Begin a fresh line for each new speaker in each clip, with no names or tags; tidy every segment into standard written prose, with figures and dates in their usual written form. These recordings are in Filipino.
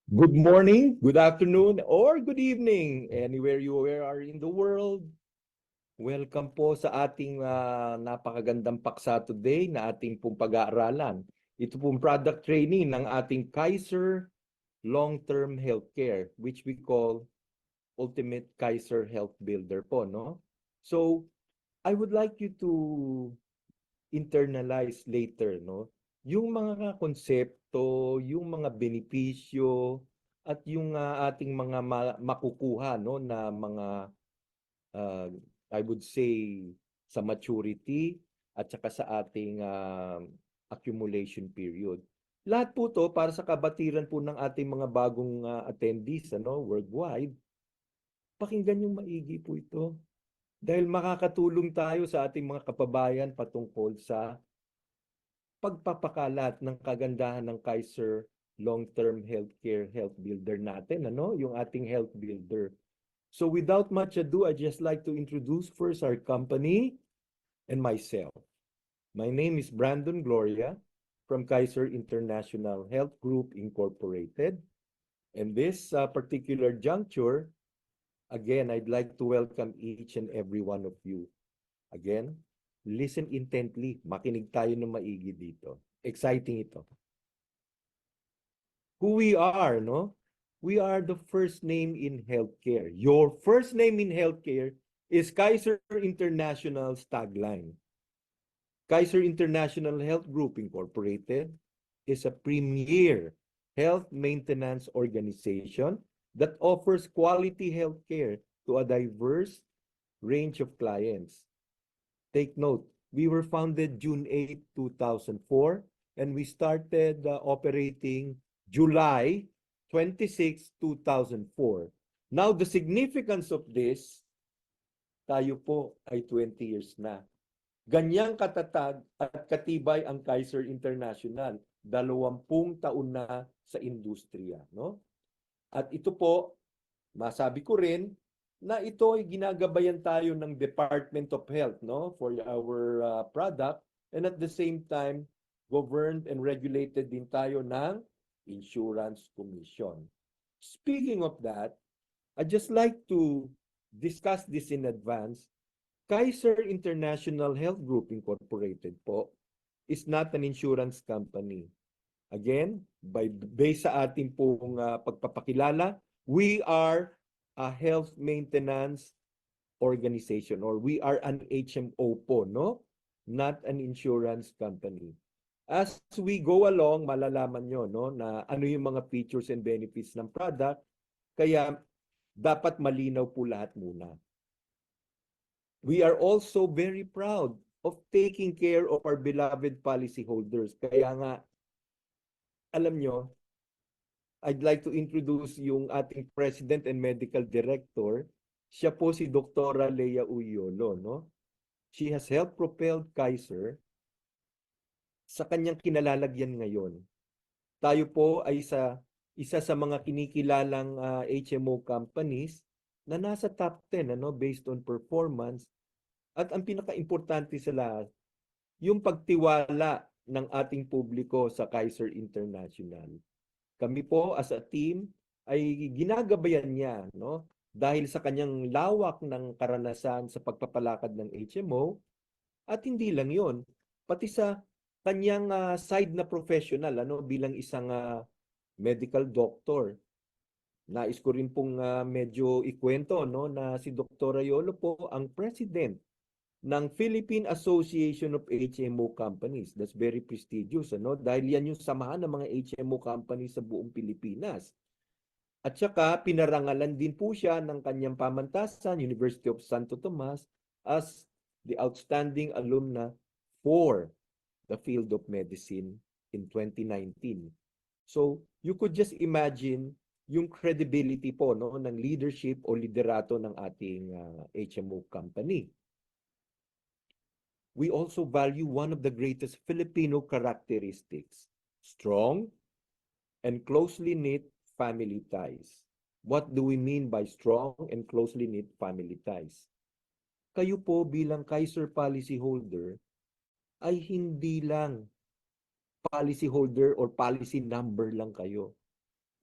Good morning, good afternoon, or good evening, anywhere you are in the world. Welcome po sa ating napakagandang paksa today na ating pong pag-aaralan. Ito pong product training ng ating Kaiser Long-Term Healthcare, which we call Ultimate Kaiser Health Builder po, no? So, I would like you to internalize later, no? Yung mga konsepto, yung mga benepisyo, at yung ating mga makukuha, no, na mga uh, I would say sa maturity at saka sa ating accumulation period. Lahat po to para sa kabatiran po ng ating mga bagong attendees, ano, worldwide. Pakinggan yung maigi po ito. Dahil makakatulong tayo sa ating mga kababayan patungkol sa pagpapakalat ng kagandahan ng Kaiser Long-Term Healthcare Health Builder natin, ano? Yung ating health builder. So without much ado, I'd just like to introduce first our company and myself. My name is Brandon Gloria from Kaiser International Health Group Incorporated. And this particular juncture, again, I'd like to welcome each and every one of you. Again, listen intently. Makinig tayo ng maigi dito. Exciting ito. Who we are, no? We are the first name in healthcare. Your first name in healthcare is Kaiser International's tagline. Kaiser International Health Group Incorporated is a premier health maintenance organization that offers quality healthcare to a diverse range of clients. Take note, we were founded June 8, 2004, and we started operating July 26, 2004. Now, the significance of this, tayo po ay 20 years na. Ganyang katatag at katibay ang Kaiser International, 20 taon na sa industriya, no? At ito po, masabi ko rin na ito ay ginagabayan tayo ng Department of Health, no, for our product, and at the same time governed and regulated din tayo ng Insurance Commission. Speaking of that, I'd just like to discuss this in advance. Kaiser International Health Group Incorporated po is not an insurance company. Again, based sa ating pong pagpapakilala, we are a health maintenance organization, or we are an HMO po, no? Not an insurance company. As we go along, malalaman nyo, no, na ano yung mga features and benefits ng product, kaya dapat malinaw po lahat muna. We are also very proud of taking care of our beloved policyholders. Kaya nga, alam nyo, I'd like to introduce yung ating President and Medical Director. Siya po si Dr. Lea Uyolo, no? She has helped propel Kaiser sa kanyang kinalalagyan ngayon. Tayo po ay isa sa mga kinikilalang HMO companies na nasa top 10, ano, based on performance. At ang pinaka-importante sa lahat, yung pagtiwala ng ating publiko sa Kaiser International. Kami po as a team ay ginagabayan niya, no? Dahil sa kanyang lawak ng karanasan sa pagpapalakad ng HMO, at hindi lang yon, pati sa kanyang side na professional, ano, bilang isang medical doctor. Nais ko rin pong medyo ikwento, no, na si Dr. Ayolo po ang president ng Philippine Association of HMO Companies. That's very prestigious, ano? Dahil yan yung samahan ng mga HMO companies sa buong Pilipinas. At saka pinarangalan din po siya ng kanyang pamantasan, University of Santo Tomas, as the outstanding alumna for the field of medicine in 2019. So, you could just imagine yung credibility po, no, ng leadership o liderato ng ating HMO company. We also value one of the greatest Filipino characteristics, strong and closely knit family ties. What do we mean by strong and closely knit family ties? Kayo po bilang Kaiser policyholder ay hindi lang policyholder or policy number lang kayo.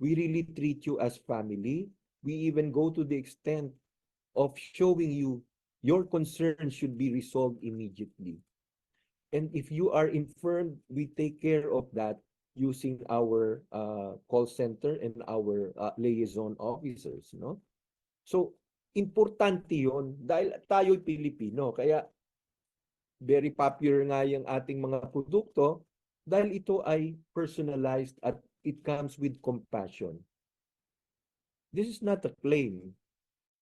We really treat you as family. We even go to the extent of showing you your concerns should be resolved immediately. And if you are infirmed, we take care of that using our call center and our liaison officers, no? So, importante yon dahil tayo'y Pilipino. Kaya, very popular nga yung ating mga produkto dahil ito ay personalized at it comes with compassion. This is not a claim.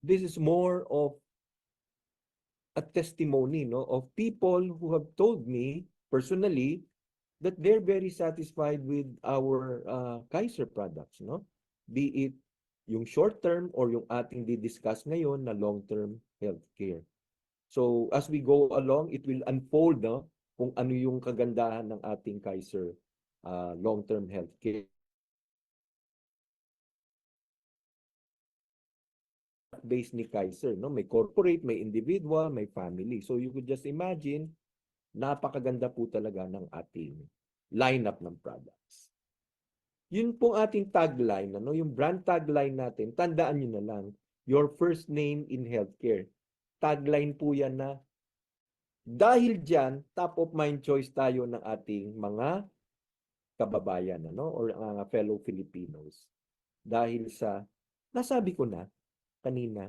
This is more of a testimony, no, of people who have told me personally that they're very satisfied with our Kaiser products, no? Be it yung short term or yung ating di-discuss ngayon na long-term healthcare. So as we go along, it will unfold, no, kung ano yung kagandahan ng ating Kaiser long-term healthcare. Base ni Kaiser, no? May corporate, may individual, may family. So you could just imagine, napakaganda po talaga ng ating lineup ng products. Yun pong ating tagline, ano? Yung brand tagline natin, tandaan nyo na lang, your first name in healthcare. Tagline po yan na dahil dyan, top of mind choice tayo ng ating mga kababayan, ano? Or fellow Filipinos. Dahil sa, nasabi ko na kanina,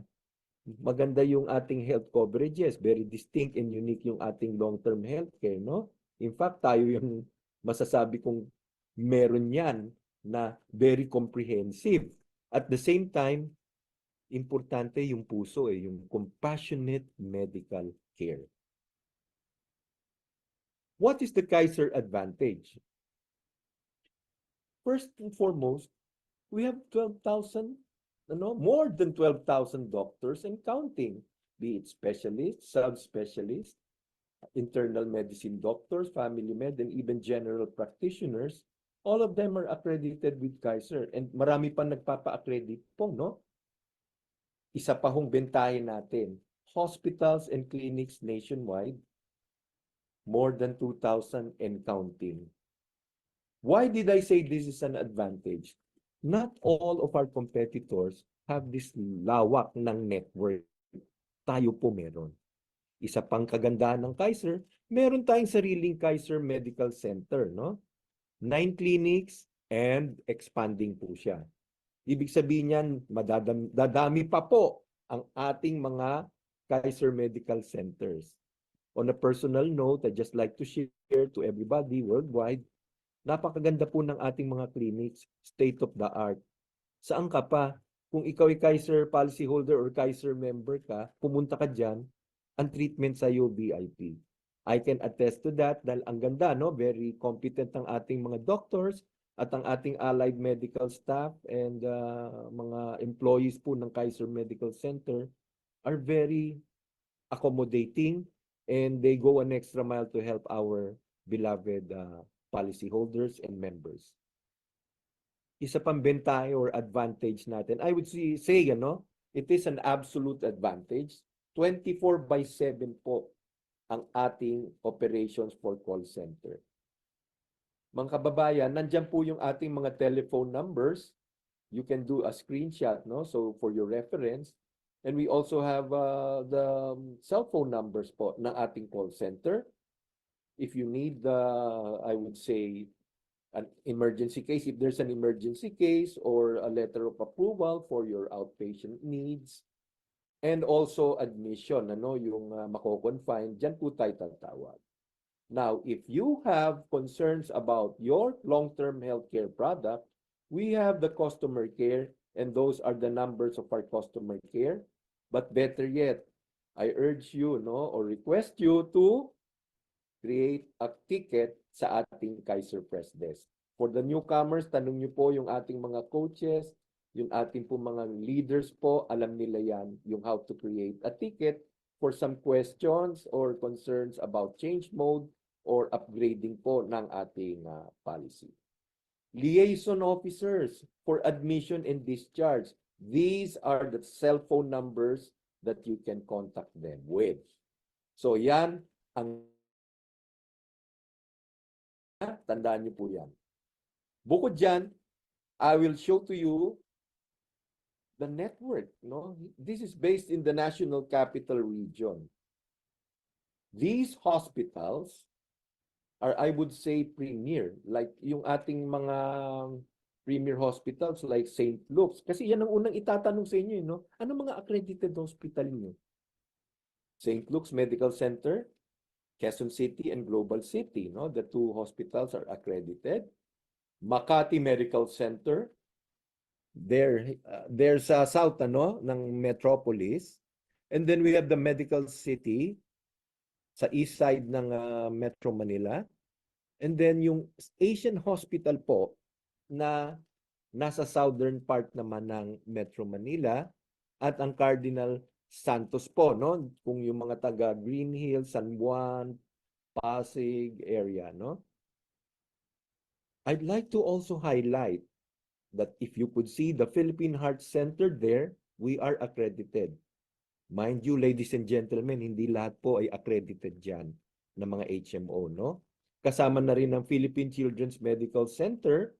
maganda yung ating health coverages, very distinct and unique yung ating long-term healthcare, no? In fact, tayo yung masasabi kong meron yan na very comprehensive. At the same time, importante yung puso, yung compassionate medical care. What is the Kaiser advantage? First and foremost, we have 12,000, more than 12,000 doctors and counting, be it specialists, subspecialists, internal medicine doctors, family med, and even general practitioners. All of them are accredited with Kaiser. And marami pa nagpapa-accredit po, no? Isa pa hong bentahin natin. Hospitals and clinics nationwide, more than 2,000 and counting. Why did I say this is an advantage? Not all of our competitors have this lawak ng network. Tayo po meron. Isa pang kagandahan ng Kaiser, meron tayong sariling Kaiser Medical Center, no? 9 clinics and expanding po siya. Ibig sabihin niyan, dadami pa po ang ating mga Kaiser Medical Centers. On a personal note, I'd just like to share to everybody worldwide, napakaganda po ng ating mga clinics, state of the art. Saan ka pa? Kung ikaw ay Kaiser policyholder or Kaiser member ka, pumunta ka dyan, ang treatment sa iyo VIP. I can attest to that dahil ang ganda, no? Very competent ang ating mga doctors at ang ating allied medical staff and mga employees po ng Kaiser Medical Center are very accommodating and they go an extra mile to help our beloved policyholders and members. Isa pang bentahe or advantage natin, I would say, it is an absolute advantage. 24/7 po ang ating operations for call center. Mga kababayan, nandyan po yung ating mga telephone numbers. You can do a screenshot, no? So for your reference. And we also have the cell phone numbers po ng ating call center. If you need, I would say, an emergency case, if there's an emergency case or a letter of approval for your outpatient needs, and also admission, yung mako-confine, dyan po tayo tatawag. Now, if you have concerns about your long-term healthcare product, we have the customer care, and those are the numbers of our customer care. But better yet, I urge you, or request you to create a ticket sa ating Kaiser Press Desk. For the newcomers, tanong niyo po yung ating mga coaches, yung ating po mga leaders po, alam nila yan, yung how to create a ticket for some questions or concerns about change mode or upgrading po ng ating policy. Liaison officers for admission and discharge. These are the cell phone numbers that you can contact them with. So yan, tandaan niyo po yan. Bukod dyan, I will show to you the network. No, this is based in the National Capital Region. These hospitals are, I would say, premier. Like yung ating mga premier hospitals like St. Luke's. Kasi yan ang unang itatanong sa inyo, no? Ano mga accredited hospital niyo? St. Luke's Medical Center, Quezon City and Global City, no? The two hospitals are accredited. Makati Medical Center, there sa south ng Metropolis. And then we have the Medical City sa east side ng Metro Manila. And then yung Asian Hospital po na nasa southern part naman ng Metro Manila at ang Cardinal Santos po, no? Kung yung mga taga Green Hills, San Juan, Pasig area, no? I'd like to also highlight that if you could see the Philippine Heart Center there, we are accredited. Mind you, ladies and gentlemen, hindi lahat po ay accredited dyan ng mga HMO, no? Kasama na rin ang Philippine Children's Medical Center.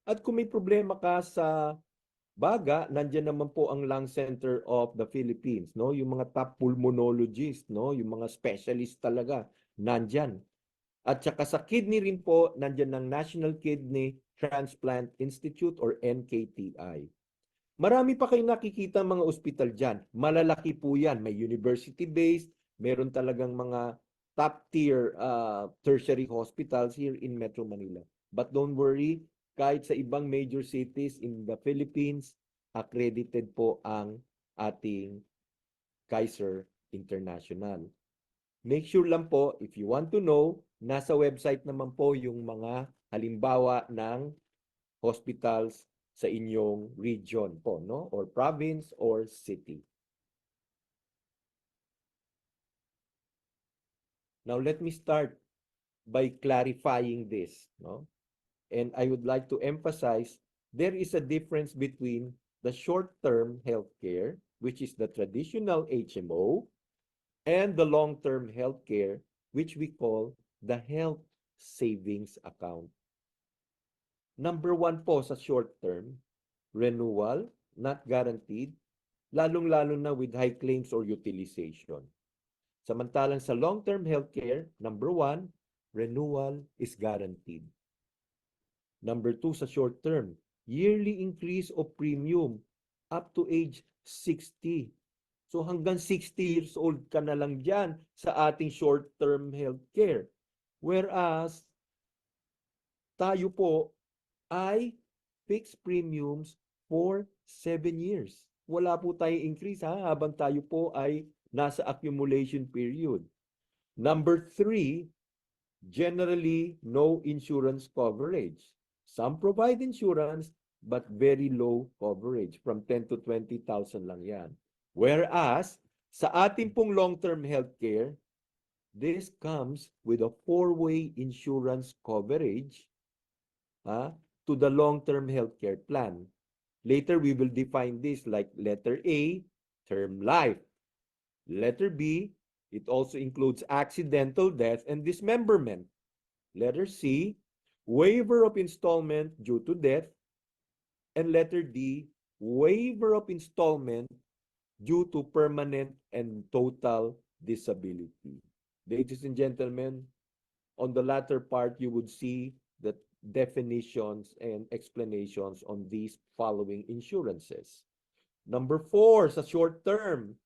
At kung may problema ka sa baga, nandiyan naman po ang Lung Center of the Philippines, no? Yung mga top pulmonologist, no? Yung mga specialist talaga, nandyan. At saka sa kidney rin po, nandiyan ang National Kidney Transplant Institute or NKTI. Marami pa kayong nakikita mga ospital dyan. Malalaki po yan. May university-based, meron talagang mga top-tier tertiary hospitals here in Metro Manila. But don't worry, kahit sa ibang major cities in the Philippines, accredited po ang ating Kaiser International. Make sure lang po, if you want to know, nasa website naman po yung mga halimbawa ng hospitals sa inyong region po, no? Or province or city. Now, let me start by clarifying this, no? And I would like to emphasize there is a difference between the short-term healthcare, which is the traditional HMO, and the long-term healthcare, which we call the health savings account. Number one po sa short term, renewal, not guaranteed, lalong-lalo na with high claims or utilization. Samantalang sa long-term healthcare, number one, renewal is guaranteed. Number two sa short term, yearly increase of premium up to age 60. So hanggang 60 years old ka na lang dyan sa ating short-term healthcare. Whereas, tayo po ay fixed premiums for 7 years. Wala po tayong increase habang tayo po ay nasa accumulation period. Number 3, generally no insurance coverage. Some provide insurance but very low coverage. From 10 to 20,000 lang yan. Whereas, sa ating pong long-term healthcare, this comes with a 4-way insurance coverage to the long-term healthcare plan. Later, we will define this like letter A, term life. Letter B, it also includes accidental death and dismemberment. Letter C, waiver of installment due to death. And letter D, waiver of installment due to permanent and total disability. Ladies and gentlemen, on the latter part, you would see that definitions and explanations on these following insurances. Number 4, sa short term,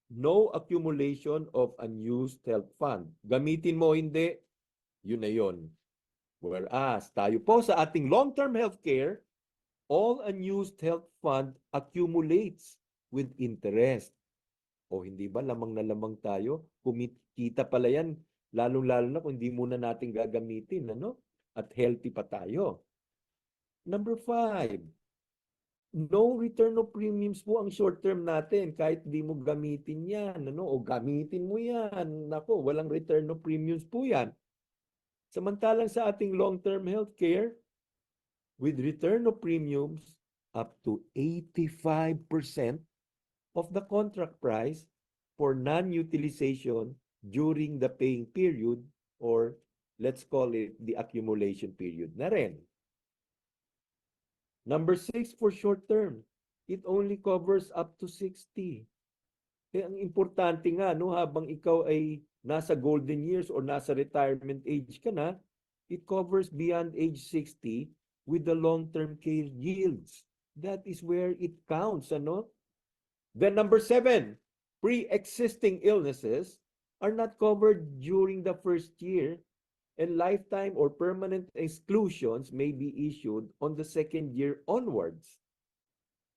no accumulation of unused health fund. Gamitin mo hindi, yun na yun. Whereas, tayo po sa ating long-term healthcare, all unused health fund accumulates with interest. O hindi ba, lamang na lamang tayo? Kumikita pala yan, lalong-lalo na kung hindi muna natin gagamitin, ano? At healthy pa tayo. Number 5, no return of premiums po ang short term natin kahit hindi mo gamitin yan, ano? O gamitin mo yan. Nako, walang return of premiums po yan. Samantalang sa ating long-term healthcare, with return of premiums up to 85% of the contract price for non-utilization during the paying period, or let's call it the accumulation period na rin. Number 6 for short term, it only covers up to 60. Kaya ang importante nga, no, habang ikaw ay nasa golden years or nasa retirement age ka na, it covers beyond age 60 with the long-term care yields. That is where it counts, ano? Then number 7, pre-existing illnesses are not covered during the first year, and lifetime or permanent exclusions may be issued on the second year onwards.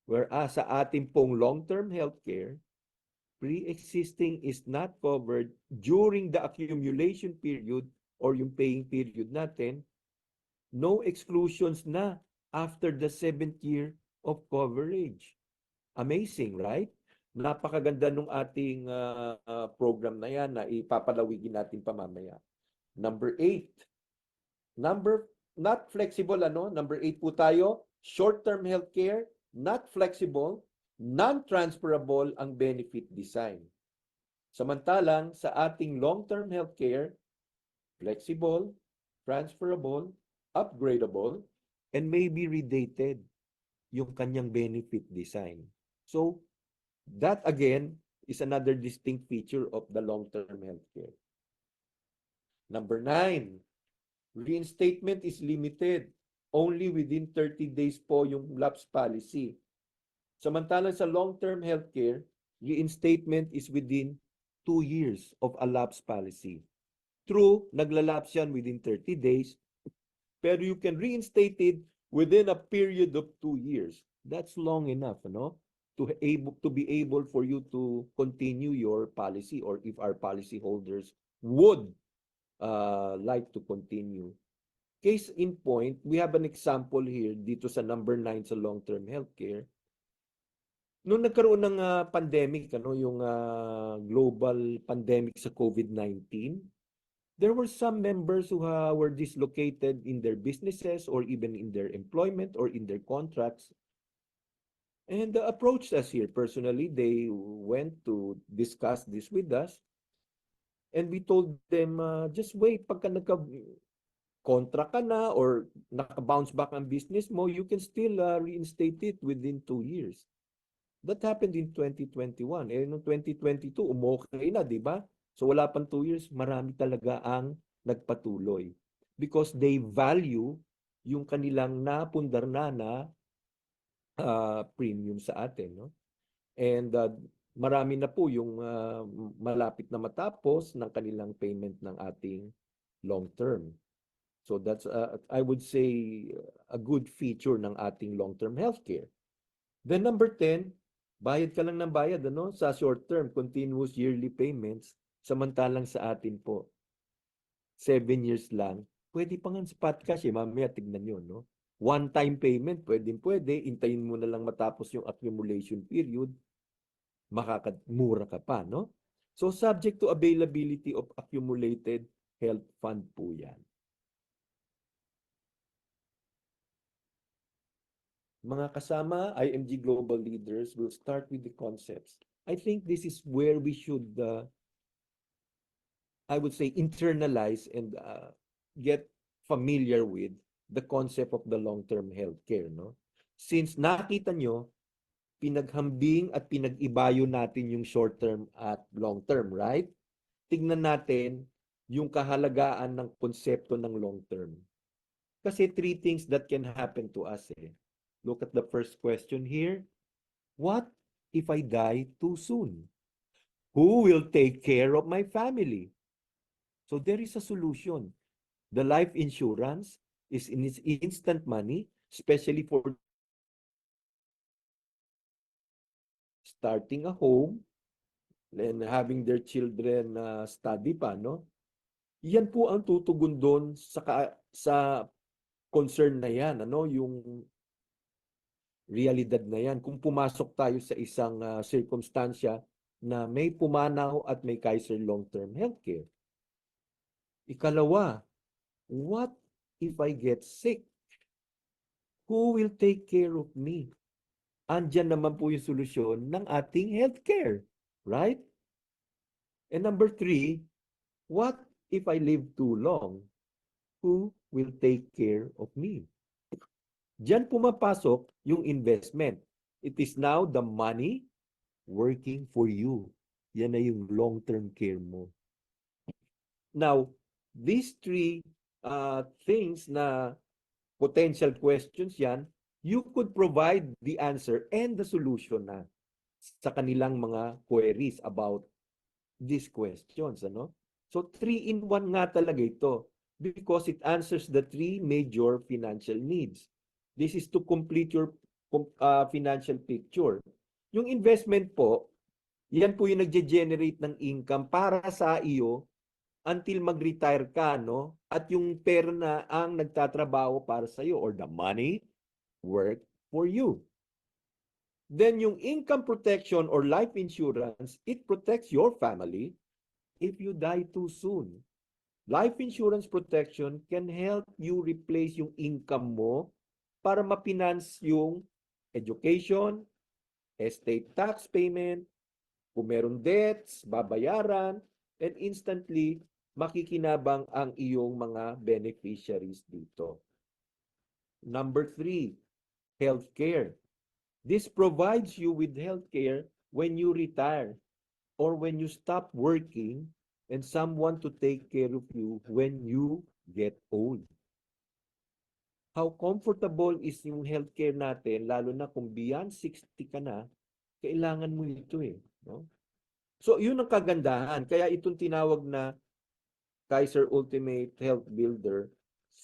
Whereas sa ating pong long-term healthcare, pre-existing is not covered during the accumulation period or yung paying period natin. No exclusions na after the 7th year of coverage. Amazing, right? Napakaganda nung ating program na yan na ipapalawigin natin pamamaya. Number 8. Not flexible, ano? Number 8 po tayo. Short-term healthcare, not flexible, non-transferable ang benefit design. Samantalang sa ating long-term healthcare, flexible, transferable, upgradable, and may be redated yung kanyang benefit design. So, that again is another distinct feature of the long-term healthcare. Number 9, reinstatement is limited. Only within 30 days po yung lapse policy. Samantalang sa long-term healthcare, reinstatement is within 2 years of a lapse policy. True, naglalapse yan within 30 days, pero you can reinstate it within a period of 2 years. That's long enough, no? To be able for you to continue your policy, or if our policy holders would like to continue. Case in point, we have an example here dito sa number 9 sa long-term healthcare. Nung nagkaroon ng pandemic, yung global pandemic sa COVID-19, there were some members who were dislocated in their businesses or even in their employment or in their contracts, and approached us here personally. They went to discuss this with us, and we told them, just wait, pagka nagka-contract ka na or naka-bounce back ang business mo, you can still reinstate it within 2 years. That happened in 2021. Eh, noong 2022, umokay na, di ba? So wala pang 2 years, marami talaga ang nagpatuloy. Because they value yung kanilang napundar na premium sa atin. No? And marami na po yung malapit na matapos ng kanilang payment ng ating long term. So that's, I would say, a good feature ng ating long-term healthcare. Then number 10, bayad ka lang ng bayad, ano? Sa short term, continuous yearly payments, samantalang sa atin po, 7 years lang. Pwede pa nga spot cash, mamaya tignan yun, no? One-time payment, pwede, intayin mo na lang matapos yung accumulation period, makakamura ka pa, no? So subject to availability of accumulated health fund po yan. Mga kasama, IMG Global Leaders will start with the concepts. I think this is where we should, I would say, internalize and get familiar with the concept of the long-term healthcare. No? Since nakita nyo, pinaghambing at pinag-ibayo natin yung short-term at long-term, right? Tignan natin yung kahalagaan ng konsepto ng long-term. Kasi 3 things that can happen to us. Look at the first question here. What if I die too soon? Who will take care of my family? So there is a solution. The life insurance is in its instant money, especially for starting a home and having their children study pa, no? Yan po ang tutugon doon sa concern na yan, ano? Yung realidad na yan. Kung pumasok tayo sa isang circumstansya na may pumanaw at may Kaiser long-term healthcare. Ikalawa, what if I get sick? Who will take care of me? Andyan naman po yung solusyon ng ating healthcare. Right? And number 3, what if I live too long? Who will take care of me? Diyan pumapasok yung investment. It is now the money working for you. Yan na yung long-term care mo. Now, these three things na potential questions yan, you could provide the answer and the solution na sa kanilang mga queries about these questions. Ano? So, 3-in-1 nga talaga ito because it answers the three major financial needs. This is to complete your financial picture. Yung investment po, yan po yung nagge-generate ng income para sa iyo until mag-retire ka, no? At yung pera na ang nagtatrabaho para sa iyo or the money work for you. Then yung income protection or life insurance, it protects your family if you die too soon. Life insurance protection can help you replace yung income mo para ma-finance yung education, estate tax payment, kung meron debts, babayaran, and instantly makikinabang ang iyong mga beneficiaries dito. Number 3, healthcare. This provides you with healthcare when you retire or when you stop working and someone to take care of you when you get old. How comfortable is yung healthcare natin, lalo na kung beyond 60 ka na, kailangan mo ito eh. No? So, yun ang kagandahan. Kaya itong tinawag na Kaiser Ultimate Health Builder,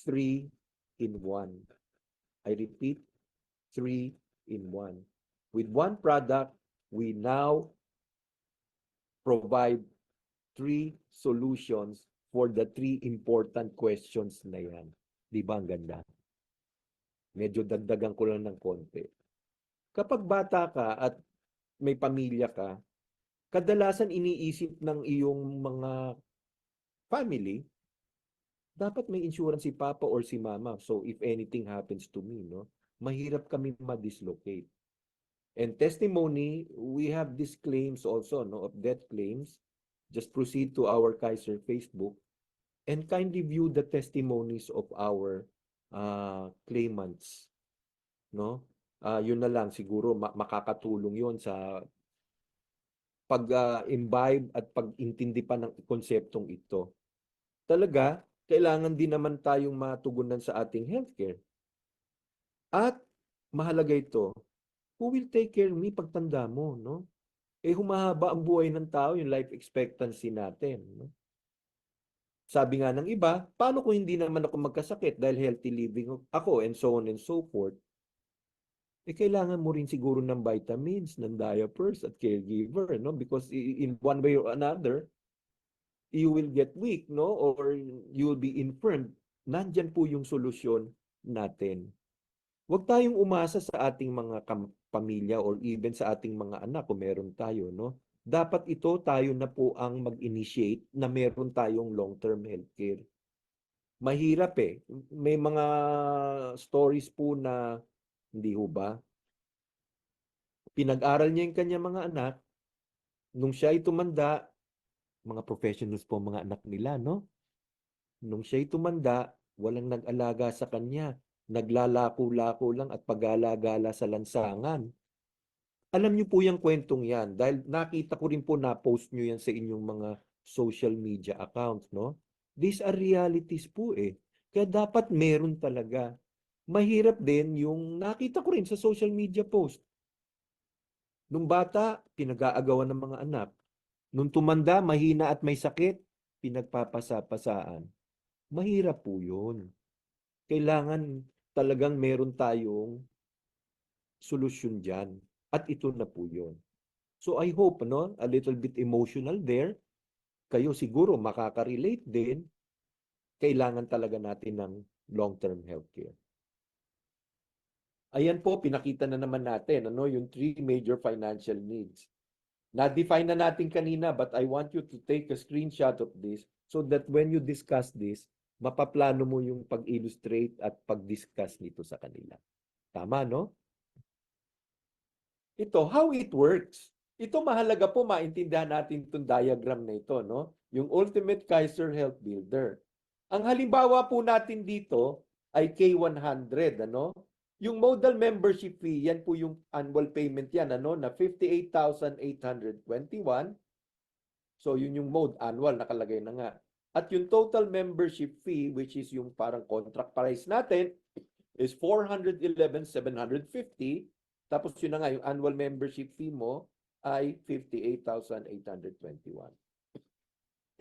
3-in-1. I repeat, 3-in-1. With one product, we now provide 3 solutions for the 3 important questions na yan. Di ba ang ganda? Medyo dagdagan ko lang ng konti. Kapag bata ka at may pamilya ka, kadalasan iniisip ng iyong mga family, dapat may insurance si Papa or si Mama. So if anything happens to me, no, mahirap kami ma-dislocate. And testimony, we have these claims also, no, of death claims. Just proceed to our Kaiser Facebook and kindly view the testimonies of our claimants, no? Yun na lang siguro makakatulong yun sa pag-imbibe at pag-intindi pa ng konseptong ito. Talaga, kailangan din naman tayong matugunan sa ating healthcare. At mahalaga ito, who will take care of me pagtanda mo, no? Humahaba ang buhay ng tao, yung life expectancy natin, no? Sabi nga ng iba, paano kung hindi naman ako magkasakit dahil healthy living ako and so on and so forth? Kailangan mo rin siguro ng vitamins, ng diapers at caregiver, no? Because in one way or another, you will get weak, no? Or you will be infirm. Nandyan po yung solusyon natin. Huwag tayong umasa sa ating mga pamilya or even sa ating mga anak kung meron tayo, no? Dapat ito tayo na po ang mag-initiate na meron tayong long-term healthcare. Mahirap eh. May mga stories po na, hindi ho ba? Pinag-aral niya yung kanyang mga anak. Nung siya ay tumanda, mga professionals po mga anak nila, no? Nung siya ay tumanda, walang nag-alaga sa kanya. Naglalako-lako lang at pag-alagala sa lansangan. Alam niyo po yung kwentong yan dahil nakita ko rin po na-post niyo yan sa inyong mga social media accounts, no? These are realities po eh. Kaya dapat meron talaga. Mahirap din yung nakita ko rin sa social media post. Nung bata, pinag-aagawan ng mga anak. Nung tumanda, mahina at may sakit, pinagpapasa-pasaan. Mahirap po yun. Kailangan talagang meron tayong solusyon dyan. At ito na po yun. So I hope, no, a little bit emotional there. Kayo siguro makaka-relate din. Kailangan talaga natin ng long-term healthcare. Ayan po, pinakita na naman natin ano, yung 3 major financial needs. Na-define na natin kanina, but I want you to take a screenshot of this so that when you discuss this, mapaplano mo yung pag-illustrate at pag-discuss nito sa kanila. Tama, no? Ito, how it works. Ito mahalaga po maintindihan natin itong diagram na ito, no? Yung Ultimate Kaiser Health Builder. Ang halimbawa po natin dito ay K100, ano? Yung modal membership fee, yan po yung annual payment yan, ano, na 58,821. So, yun yung mode, annual, nakalagay na nga. At yung total membership fee, which is yung parang contract price natin, is 411,750. Tapos yun na nga, yung annual membership fee mo ay 58,821.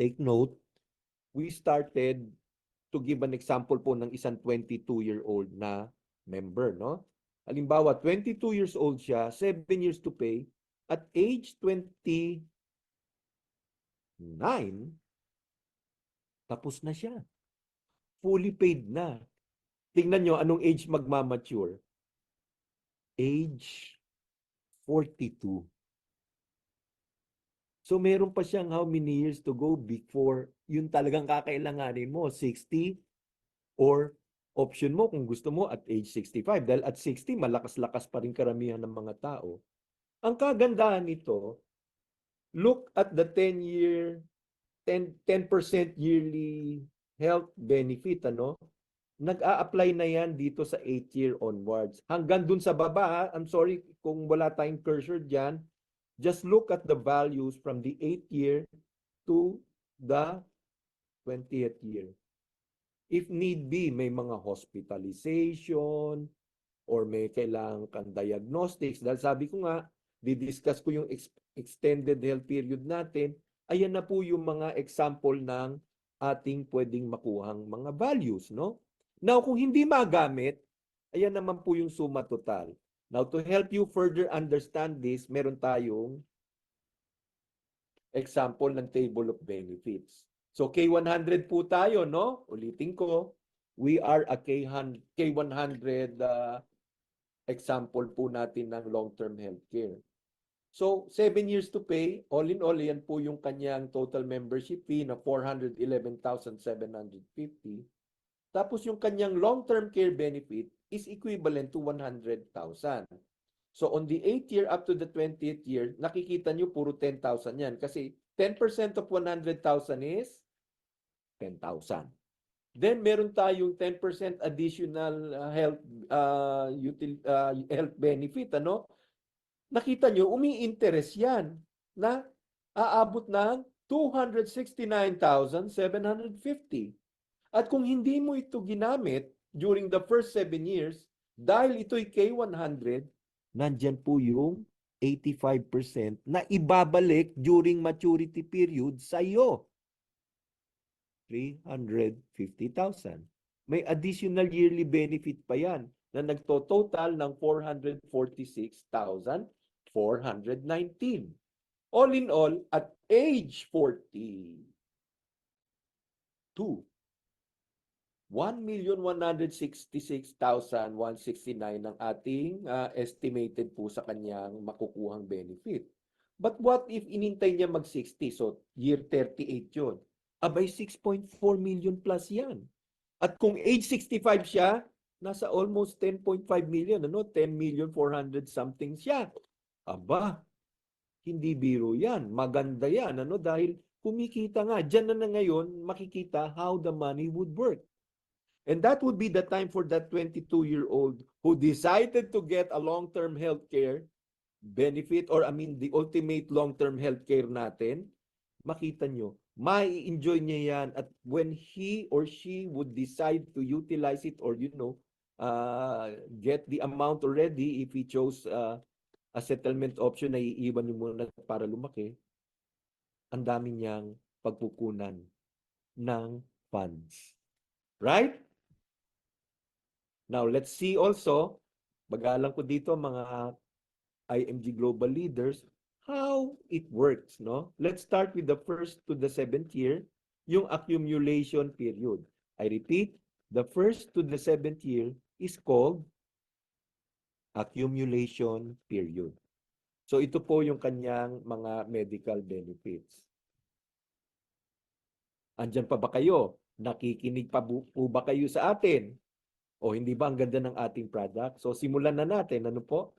Take note, we started to give an example po ng isang 22-year-old na member, no? Halimbawa, 22 years old siya, 7 years to pay, at age 29, tapos na siya. Fully paid na. Tingnan nyo, anong age magmamature? Age 42. So meron pa siyang how many years to go before yun talagang kakailanganin mo, 60 or option mo kung gusto mo at age 65. Dahil at 60, malakas-lakas pa rin karamihan ng mga tao. Ang kagandahan nito, look at the 10% yearly health benefit, ano? Nag-a-apply na yan dito sa 8-year onwards. Hanggang dun sa baba, I'm sorry kung wala tayong cursor dyan, just look at the values from the 8th year to the 20th year. If need be, may mga hospitalization or may kailangan kang diagnostics. Dahil sabi ko nga, didiscuss ko yung extended health period natin. Ayan na po yung mga example ng ating pwedeng makuhang mga values, no? Now, kung hindi magamit, ayan naman po yung suma total. Now, to help you further understand this, meron tayong example ng table of benefits. So, K100 po tayo, no? Ulitin ko, we are a K100 example po natin ng long-term healthcare. So, 7 years to pay, all in all, yan po yung kanyang total membership fee na 411,750. Tapos yung kanyang long-term care benefit is equivalent to 100,000. So on the 8th year up to the 20th year, nakikita nyo puro 10,000 yan. Kasi 10% of 100,000 is 10,000. Then meron tayong 10% additional health benefit, ano? Nakita nyo, umi-interest yan na aabot ng 269,750. At kung hindi mo ito ginamit during the first 7 years, dahil ito'y K100, nandyan po yung 85% na ibabalik during maturity period sa iyo. 350,000. May additional yearly benefit pa yan na nagtototal ng 446,419. All in all, at age 42, 1,166,169 ang ating estimated po sa kanyang makukuhang benefit. But what if inintay niya mag-60? So, year 38 yun. Abay, 6.4 million plus yan. At kung age 65 siya, nasa almost 10.5 million. Ano? 10,400,000 something siya. Aba, hindi biro yan. Maganda yan. Ano? Dahil kumikita nga. Diyan na ngayon makikita how the money would work. And that would be the time for that 22-year-old who decided to get a long-term healthcare benefit or the ultimate long-term healthcare natin. Makita nyo, mai-enjoy niya yan at when he or she would decide to utilize it or get the amount already if he chose a settlement option na iiwan niyo muna para lumaki, ang dami niyang pagpukunan ng funds. Right? Now, let's see also, bagalang ko dito mga IMG Global Leaders, how it works, no? Let's start with the 1st to the 7th year, yung accumulation period. I repeat, the 1st to the 7th year is called accumulation period. So ito po yung kanyang mga medical benefits. Andyan pa ba kayo? Nakikinig pa po ba kayo sa atin? O hindi ba ang ganda ng ating product? So simulan na natin. Ano po?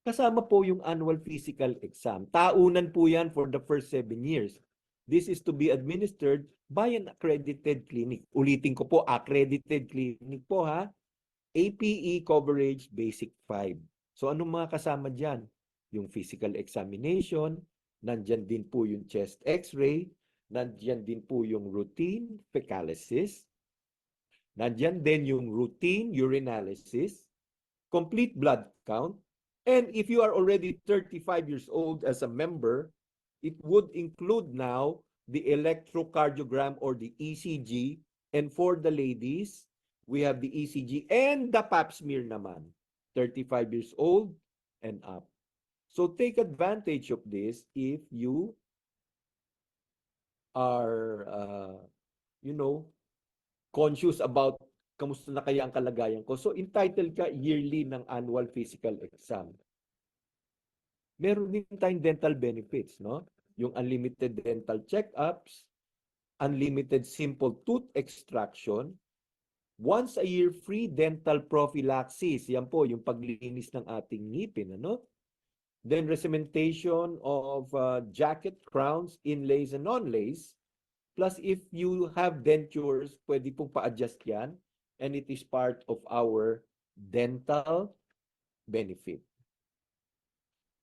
Kasama po yung annual physical exam. Taunan po yan for the first 7 years. This is to be administered by an accredited clinic. Ulitin ko po, accredited clinic po ha. APE coverage basic 5. So anong mga kasama dyan? Yung physical examination, nandyan din po yung chest x-ray, nandyan din po yung routine fecalysis, nandyan din yung routine urinalysis, complete blood count, and if you are already 35 years old as a member, it would include now the electrocardiogram or the ECG, and for the ladies, we have the ECG and the pap smear naman, 35 years old and up. So take advantage of this if you are, conscious about kamusta na kaya ang kalagayan ko. So entitled ka yearly ng annual physical exam. Meron din tayong dental benefits, no? Yung unlimited dental check-ups, unlimited simple tooth extraction, once a year free dental prophylaxis. Yan po, yung paglinis ng ating ngipin, ano? Then recementation of jacket, crowns, inlays, and non-lays. Plus, if you have dentures, pwede pong pa-adjust yan. And it is part of our dental benefit.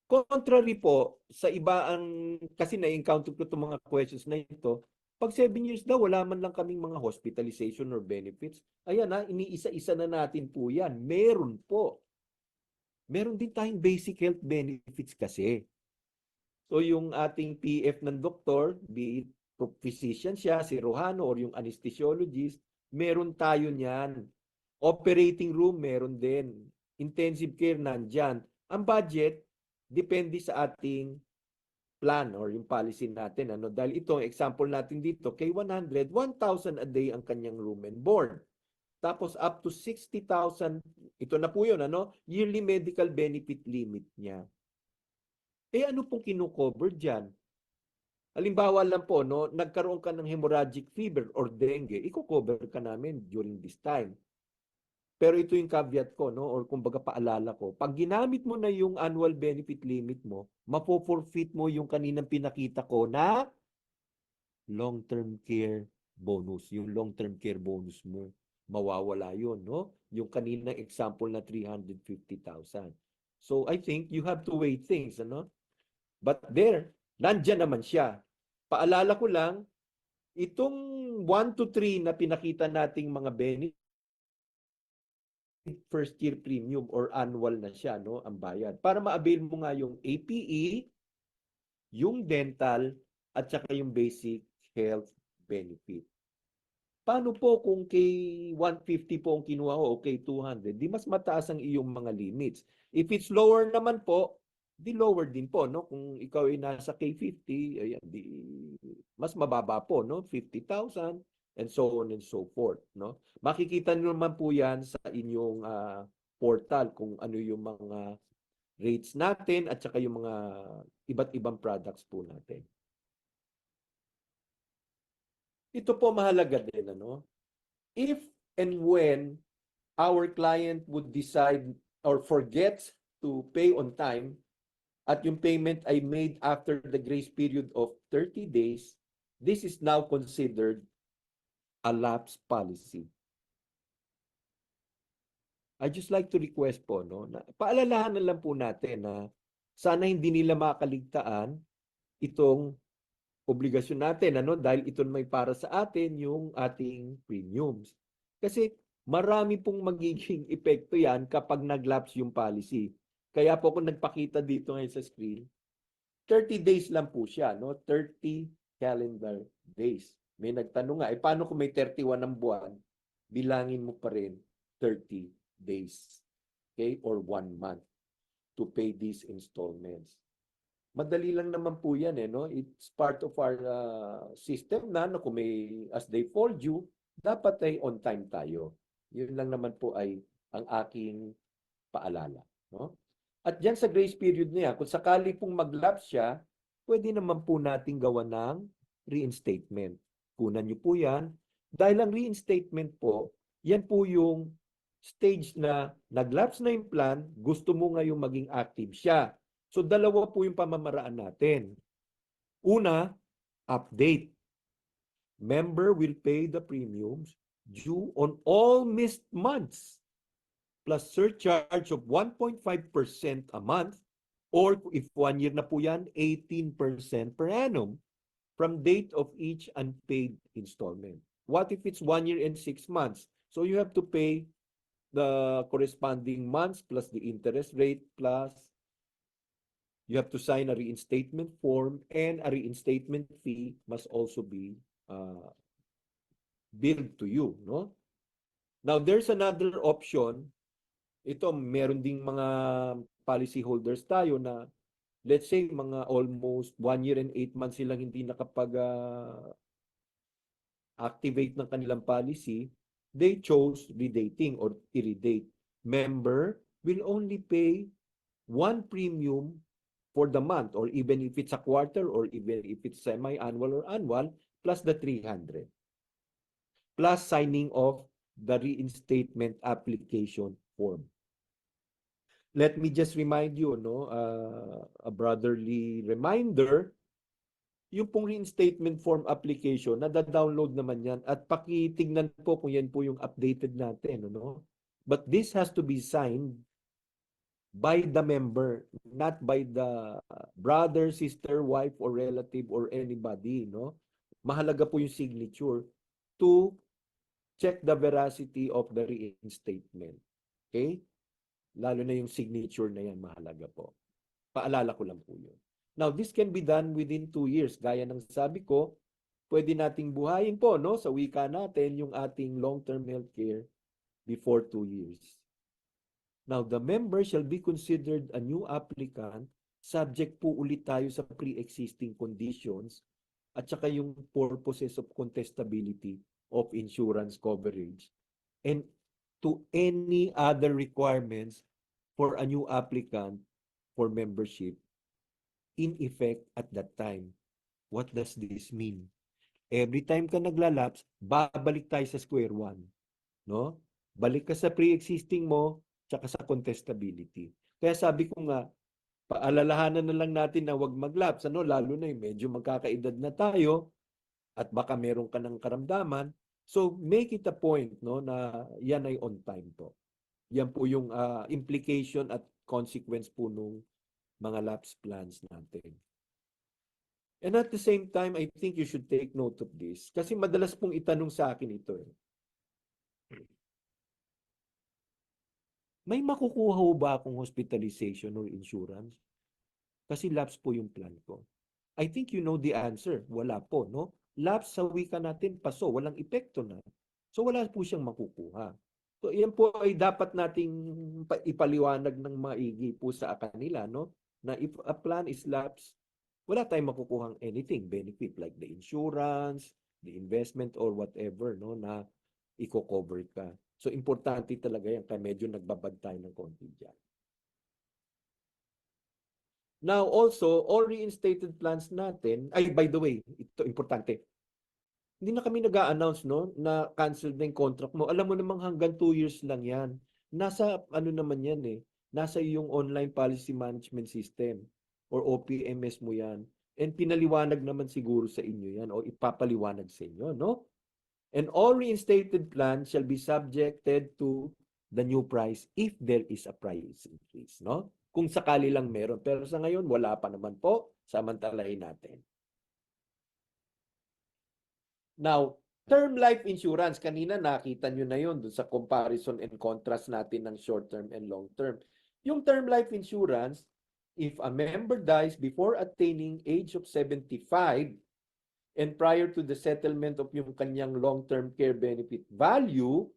Contrary po, sa iba ang, kasi na-encounter ko itong mga questions na ito, pag 7 years daw, wala man lang kaming mga hospitalization or benefits. Ayan na, iniisa-isa na natin po yan. Meron po. Meron din tayong basic health benefits kasi. So yung ating PF ng doktor, be it physician siya, cirujano, or yung anesthesiologist, meron tayo niyan. Operating room, meron din. Intensive care, nandyan. Ang budget, depende sa ating plan or yung policy natin. Ano? Dahil ito, example natin dito, kay 100, 1,000 a day ang kanyang room and board. Tapos up to 60,000, ito na po yun, ano? Yearly medical benefit limit niya. Eh ano pong kino-cover dyan? Halimbawa lang po, no, nagkaroon ka ng hemorrhagic fever or dengue, i-cover ka namin during this time. Pero ito yung caveat ko, no, or kumbaga paalala ko. Pag ginamit mo na yung annual benefit limit mo, mapo-forfeit mo yung kaninang pinakita ko na long-term care bonus. Yung long-term care bonus mo, mawawala yun, no? Yung kaninang example na 350,000. So I think you have to weigh things, ano? But there, nandyan naman siya. Paalala ko lang, itong 1 to 3 na pinakita nating mga benefit, first year premium or annual na siya, no, ang bayad. Para ma-avail mo nga yung APE, yung dental, at saka yung basic health benefit. Paano po kung kay 150 po ang kinuha ko o kay 200? Di mas mataas ang iyong mga limits. If it's lower naman po, di lower din po, no? Kung ikaw ay nasa K50, ayan, di mas mababa po, no? 50,000 and so on and so forth, no? Makikita niyo naman po 'yan sa inyong portal kung ano yung mga rates natin at saka yung mga iba't ibang products po natin. Ito po mahalaga din, ano? If and when our client would decide or forgets to pay on time, at yung payment ay made after the grace period of 30 days, this is now considered a lapse policy. I just like to request po, no, na paalalahan na lang po natin na sana hindi nila makaligtaan itong obligasyon natin, ano, dahil ito may para sa atin yung ating premiums. Kasi marami pong magiging epekto yan kapag nag-lapse yung policy. Kaya po kung nagpakita dito ngayon sa screen, 30 days lang po siya, no? 30 calendar days. May nagtanong nga, paano kung may 31 ng buwan, bilangin mo pa rin 30 days, okay, or 1 month to pay these installments. Madali lang naman po yan, no? It's part of our system na, no? Kung may, as they fall due, dapat ay on time tayo. Yun lang naman po ay ang aking paalala, no? At dyan sa grace period niya, kung sakali pong mag-lapse siya, pwede naman po nating gawa ng reinstatement. Kunan niyo po yan. Dahil ang reinstatement po, yan po yung stage na nag-lapse na yung plan, gusto mo ngayong maging active siya. So dalawa po yung pamamaraan natin. Una, update. Member will pay the premiums due on all missed months plus surcharge of 1.5% a month, or if 1 year na po yan, 18% per annum from date of each unpaid installment. What if it's 1 year and 6 months? So you have to pay the corresponding months plus the interest rate, plus you have to sign a reinstatement form, and a reinstatement fee must also be billed to you, no? Now, there's another option. Ito, meron ding mga policy holders tayo na, let's say, mga almost 1 year and 8 months silang hindi nakapag-activate ng kanilang policy. They chose redating or irredate. Member will only pay one premium for the month, or even if it's a quarter, or even if it's semi-annual or annual, plus the 300. Plus signing of the reinstatement application form. Let me just remind you, no, a brotherly reminder, yung pong reinstatement form application, nada-download naman yan, at pakitignan po kung yan po yung updated natin, no? But this has to be signed by the member, not by the brother, sister, wife, or relative, or anybody, no? Mahalaga po yung signature to check the veracity of the reinstatement. Okay? Lalo na yung signature na yan, mahalaga po. Paalala ko lang po yun. Now, this can be done within 2 years. Gaya ng sabi ko, pwede nating buhayin po, no, sa wika natin yung ating long-term healthcare before 2 years. Now, the member shall be considered a new applicant, subject po ulit tayo sa pre-existing conditions at saka yung purposes of contestability of insurance coverage, and to any other requirements for a new applicant for membership in effect at that time. What does this mean? Every time ka naglalapse, babalik tayo sa square one, no? Balik ka sa pre-existing mo, tsaka sa contestability. Kaya sabi ko nga, paalalahanan na lang natin na wag maglapse, ano? Lalo na yung medyo magkakaedad na tayo at baka meron ka ng karamdaman. So make it a point, no, na yan ay on time po. Yan po yung implication at consequence po nung mga lapse plans natin. And at the same time, I think you should take note of this. Kasi madalas pong itanong sa akin ito. May makukuha ba akong hospitalization or insurance? Kasi lapse po yung plan ko. I think you know the answer. Wala po, no? Lapse sa wika natin, paso, walang epekto na. So wala po siyang makukuha. So yan po ay dapat nating ipaliwanag ng maigi po sa kanila, no? Na if a plan is lapse, wala tayong makukuhang anything, benefit like the insurance, the investment, or whatever, no, na i-cover ka. So importante talaga yan, kaya medyo nagbabad tayo ng konti dyan. Now also, all reinstated plans natin, ay by the way, ito importante, hindi na kami nag-a-announce, no, na canceled na yung contract mo. Alam mo namang hanggang 2 years lang yan. Nasa ano naman yan eh, nasa yung online policy management system or OPMS mo yan. And pinaliwanag naman siguro sa inyo yan o ipapaliwanag sa inyo, no? And all reinstated plans shall be subjected to the new price if there is a price increase, no? Kung sakali lang meron. Pero sa ngayon, wala pa naman po. Samantalahin natin. Now, term life insurance. Kanina nakita nyo na yun dun sa comparison and contrast natin ng short term and long term. Yung term life insurance, if a member dies before attaining age of 75 and prior to the settlement of yung kanyang long-term care benefit value,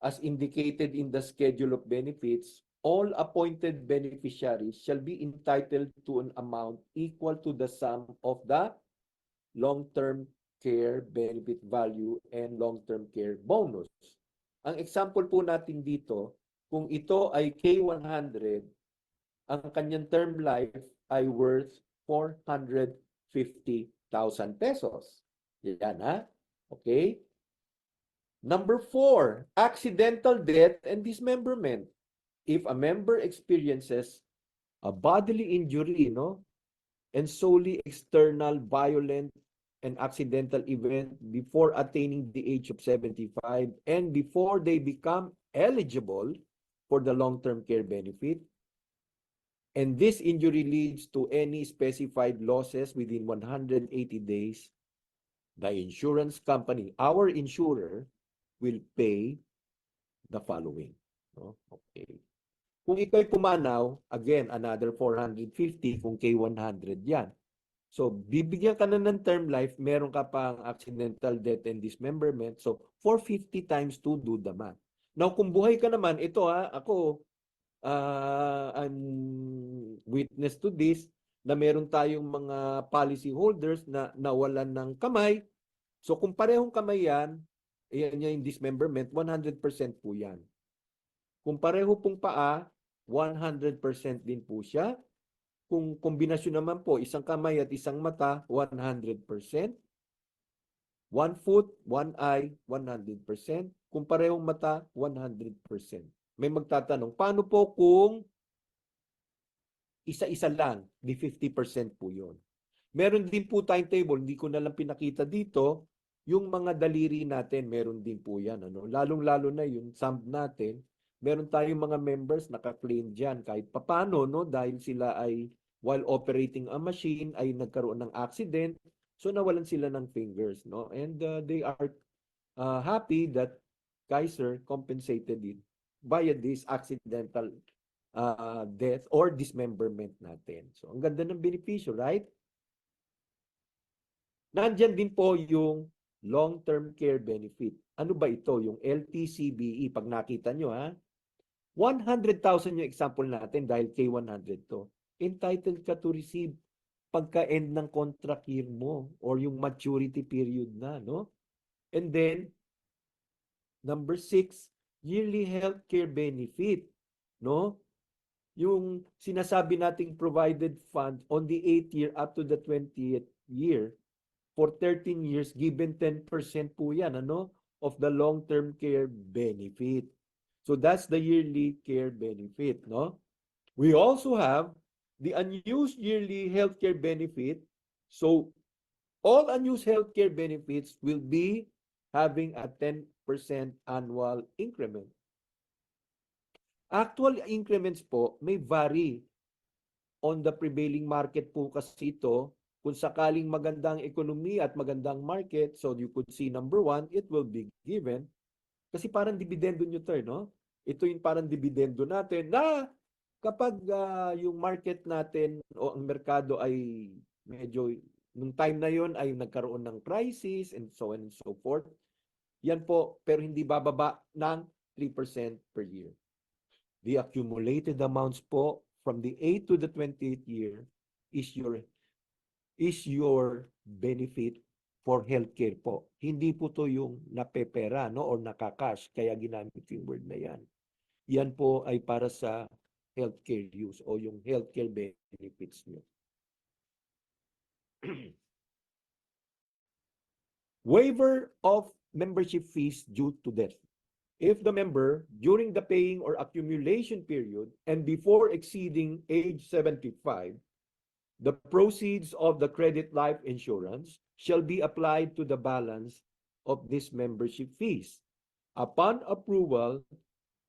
as indicated in the schedule of benefits, all appointed beneficiaries shall be entitled to an amount equal to the sum of the long-term care benefit value and long-term care bonus. Ang example po natin dito, kung ito ay K100, ang kanyang term life ay worth 450,000 pesos. Yan ha? Okay? Number 4, accidental death and dismemberment. If a member experiences a bodily injury, no, and solely external violent an accidental event before attaining the age of 75 and before they become eligible for the long-term care benefit, and this injury leads to any specified losses within 180 days, the insurance company, our insurer, will pay the following. No? Okay. Kung ikaw'y pumanaw, again, another 450 kung K100 yan. So, bibigyan ka na ng term life, meron ka pang accidental death and dismemberment. So, 450 times 2, do the math. Now, kung buhay ka naman, ito ako, I'm witness to this, na meron tayong mga policy holders na nawalan ng kamay. So, kung parehong kamay yan yung dismemberment, 100% po yan. Kung pareho pong paa, 100% din po siya. Kung kombinasyon naman po, isang kamay at isang mata, 100%. One foot, one eye, 100%. Kung parehong mata, 100%. May magtatanong, paano po kung isa-isa lang, di 50% po yun. Meron din po timetable, hindi ko na lang pinakita dito, yung mga daliri natin, meron din po yan. Ano? Lalong-lalo na yung thumb natin, meron tayong mga members naka-claim dyan kahit papano, no? Dahil sila ay, while operating a machine, ay nagkaroon ng accident, so nawalan sila ng fingers. No? And they are happy that Kaiser compensated it via this accidental death or dismemberment natin. So, ang ganda ng benepisyo, right? Nandyan din po yung long-term care benefit. Ano ba ito? Yung LTCBE. Pag nakita nyo, 100,000 yung example natin dahil K100 to. Entitled ka to receive pagka-end ng contract year mo or yung maturity period na, no? And then, number 6, yearly healthcare benefit, no? Yung sinasabi nating provided fund on the 8th year up to the 20th year, for 13 years, given 10% po yan, ano, of the long-term care benefit. So that's the yearly care benefit, no? We also have the unused yearly healthcare benefit. So all unused healthcare benefits will be having a 10% annual increment. Actual increments po may vary on the prevailing market po kasi ito. Kung sakaling magandang ekonomiya at magandang market, so you could see number 1, it will be given. Kasi parang dividendo nyo to, no? Ito yung parang dividendo natin na kapag yung market natin o ang merkado ay medyo, nung time na yon ay nagkaroon ng crisis and so on and so forth, yan po, pero hindi bababa ng 3% per year. The accumulated amounts po from the 8th to the 28th year is your benefit for healthcare po. Hindi po to yung napepera, no, or nakakash, kaya ginamit yung word na yan. Yan po ay para sa healthcare use o yung healthcare benefits nyo. Waiver of membership fees due to death. If the member, during the paying or accumulation period and before exceeding age 75, the proceeds of the credit life insurance shall be applied to the balance of this membership fees upon approval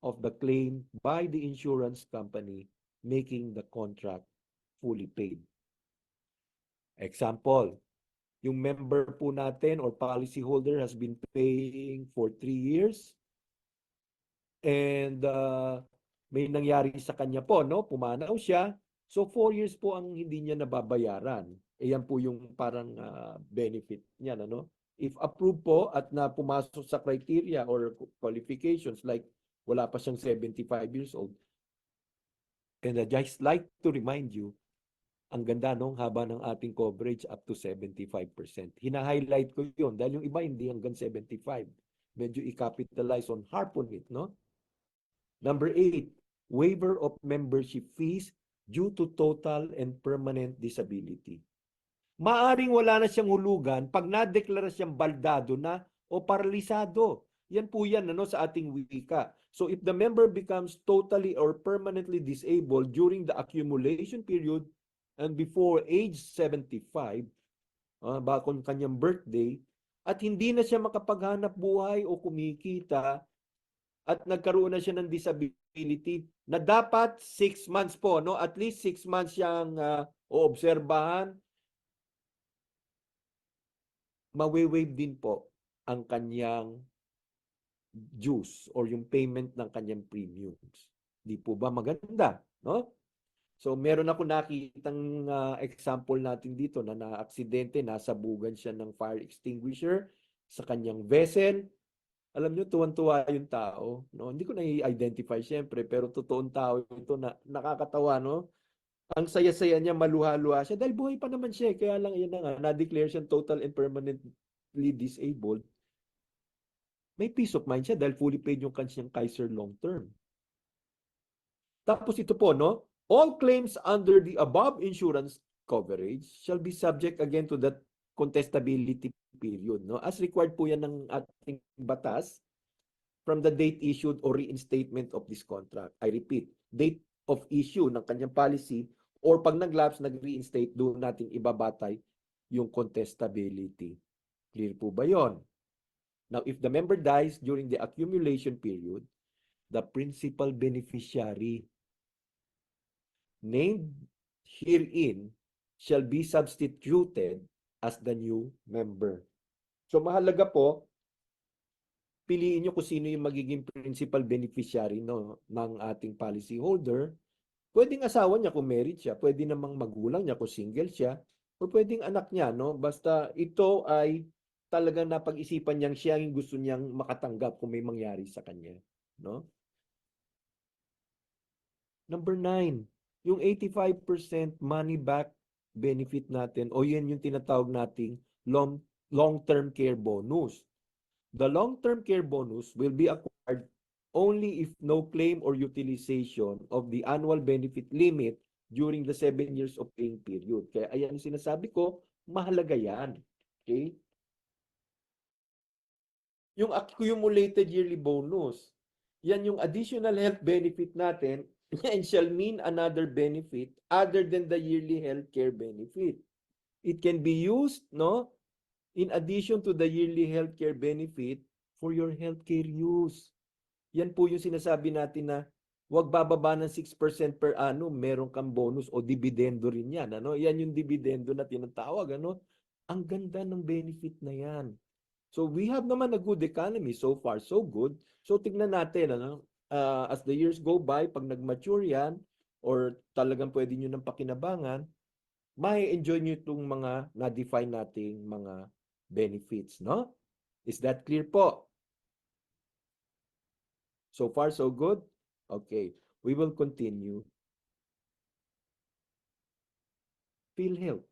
of the claim by the insurance company making the contract fully paid. Example, yung member po natin or policy holder has been paying for 3 years and may nangyari sa kanya po, no? Pumanaw siya. So 4 years po ang hindi niya nababayaran. Yan po yung parang benefit niya, no? If approved po at na pumasok sa criteria or qualifications like wala pa siyang 75 years old. And I just like to remind you, ang ganda nung haba ng ating coverage up to 75%. Hina-highlight ko yun dahil yung iba hindi hanggang 75. Medyo i-capitalize on harp on it, no? Number 8, waiver of membership fees due to total and permanent disability. Maaring wala na siyang hulugan pag nadeklara siyang baldado na o paralisado. Yan po yan, ano, sa ating wika. So if the member becomes totally or permanently disabled during the accumulation period and before age 75, bago kanyang birthday, at hindi na siya makapaghanap buhay o kumikita at nagkaroon na siya ng disability na dapat 6 months po, no? At least 6 months siyang oobserbahan, mawe-waive din po ang kanyang dues or yung payment ng kanyang premiums. Di po ba maganda, no? So meron ako nakitang example natin dito na na-aksidente, nasabugan siya ng fire extinguisher sa kanyang vessel. Alam niyo, tuwan-tuwa yung tao, no? Hindi ko na-identify syempre, pero totoong tao ito na nakakatawa, no? Ang saya-saya niya, maluha-luha siya dahil buhay pa naman siya, kaya lang yan na nga, na-declare siyang total and permanently disabled. May peace of mind siya dahil fully paid yung kanyang Kaiser long term. Tapos ito po, no? All claims under the above insurance coverage shall be subject again to that contestability period, no? As required po yan ng ating batas from the date issued or reinstatement of this contract. I repeat, date of issue ng kanyang policy or pag nag-lapse, nag-reinstate, doon natin ibabatay yung contestability. Clear po ba yon? Now, if the member dies during the accumulation period, the principal beneficiary named herein shall be substituted as the new member. So mahalaga po, piliin nyo kung sino yung magiging principal beneficiary, no, ng ating policy holder. Pwedeng asawa niya kung married siya, pwede namang magulang niya kung single siya, o pwedeng anak niya, no? Basta ito ay talagang napag-isipan niyang siya yung gusto niyang makatanggap kung may mangyari sa kanya, no? Number 9, yung 85% money back benefit natin o yan yung tinatawag nating long-term care bonus. The long-term care bonus will be acquired only if no claim or utilization of the annual benefit limit during the 7 years of paying period. Kaya ayan sinasabi ko, mahalaga yan. Okay? Yung accumulated yearly bonus, yan yung additional health benefit natin and shall mean another benefit other than the yearly health care benefit. It can be used, no, in addition to the yearly health care benefit for your healthcare use. Yan po yung sinasabi natin na huwag bababa ng 6% per annum, meron kang bonus o dividendo rin yan. Ano? Yan yung dividendo na tinatawag. Ano? Ang ganda ng benefit na yan. So we have naman a good economy. So far, so good. So tignan natin, ano? As the years go by, pag nag-mature yan, or talagang pwede nyo ng pakinabangan, may enjoy nyo itong mga na-define nating mga benefits. No? Is that clear po? So far, so good? Okay. We will continue. PhilHealth.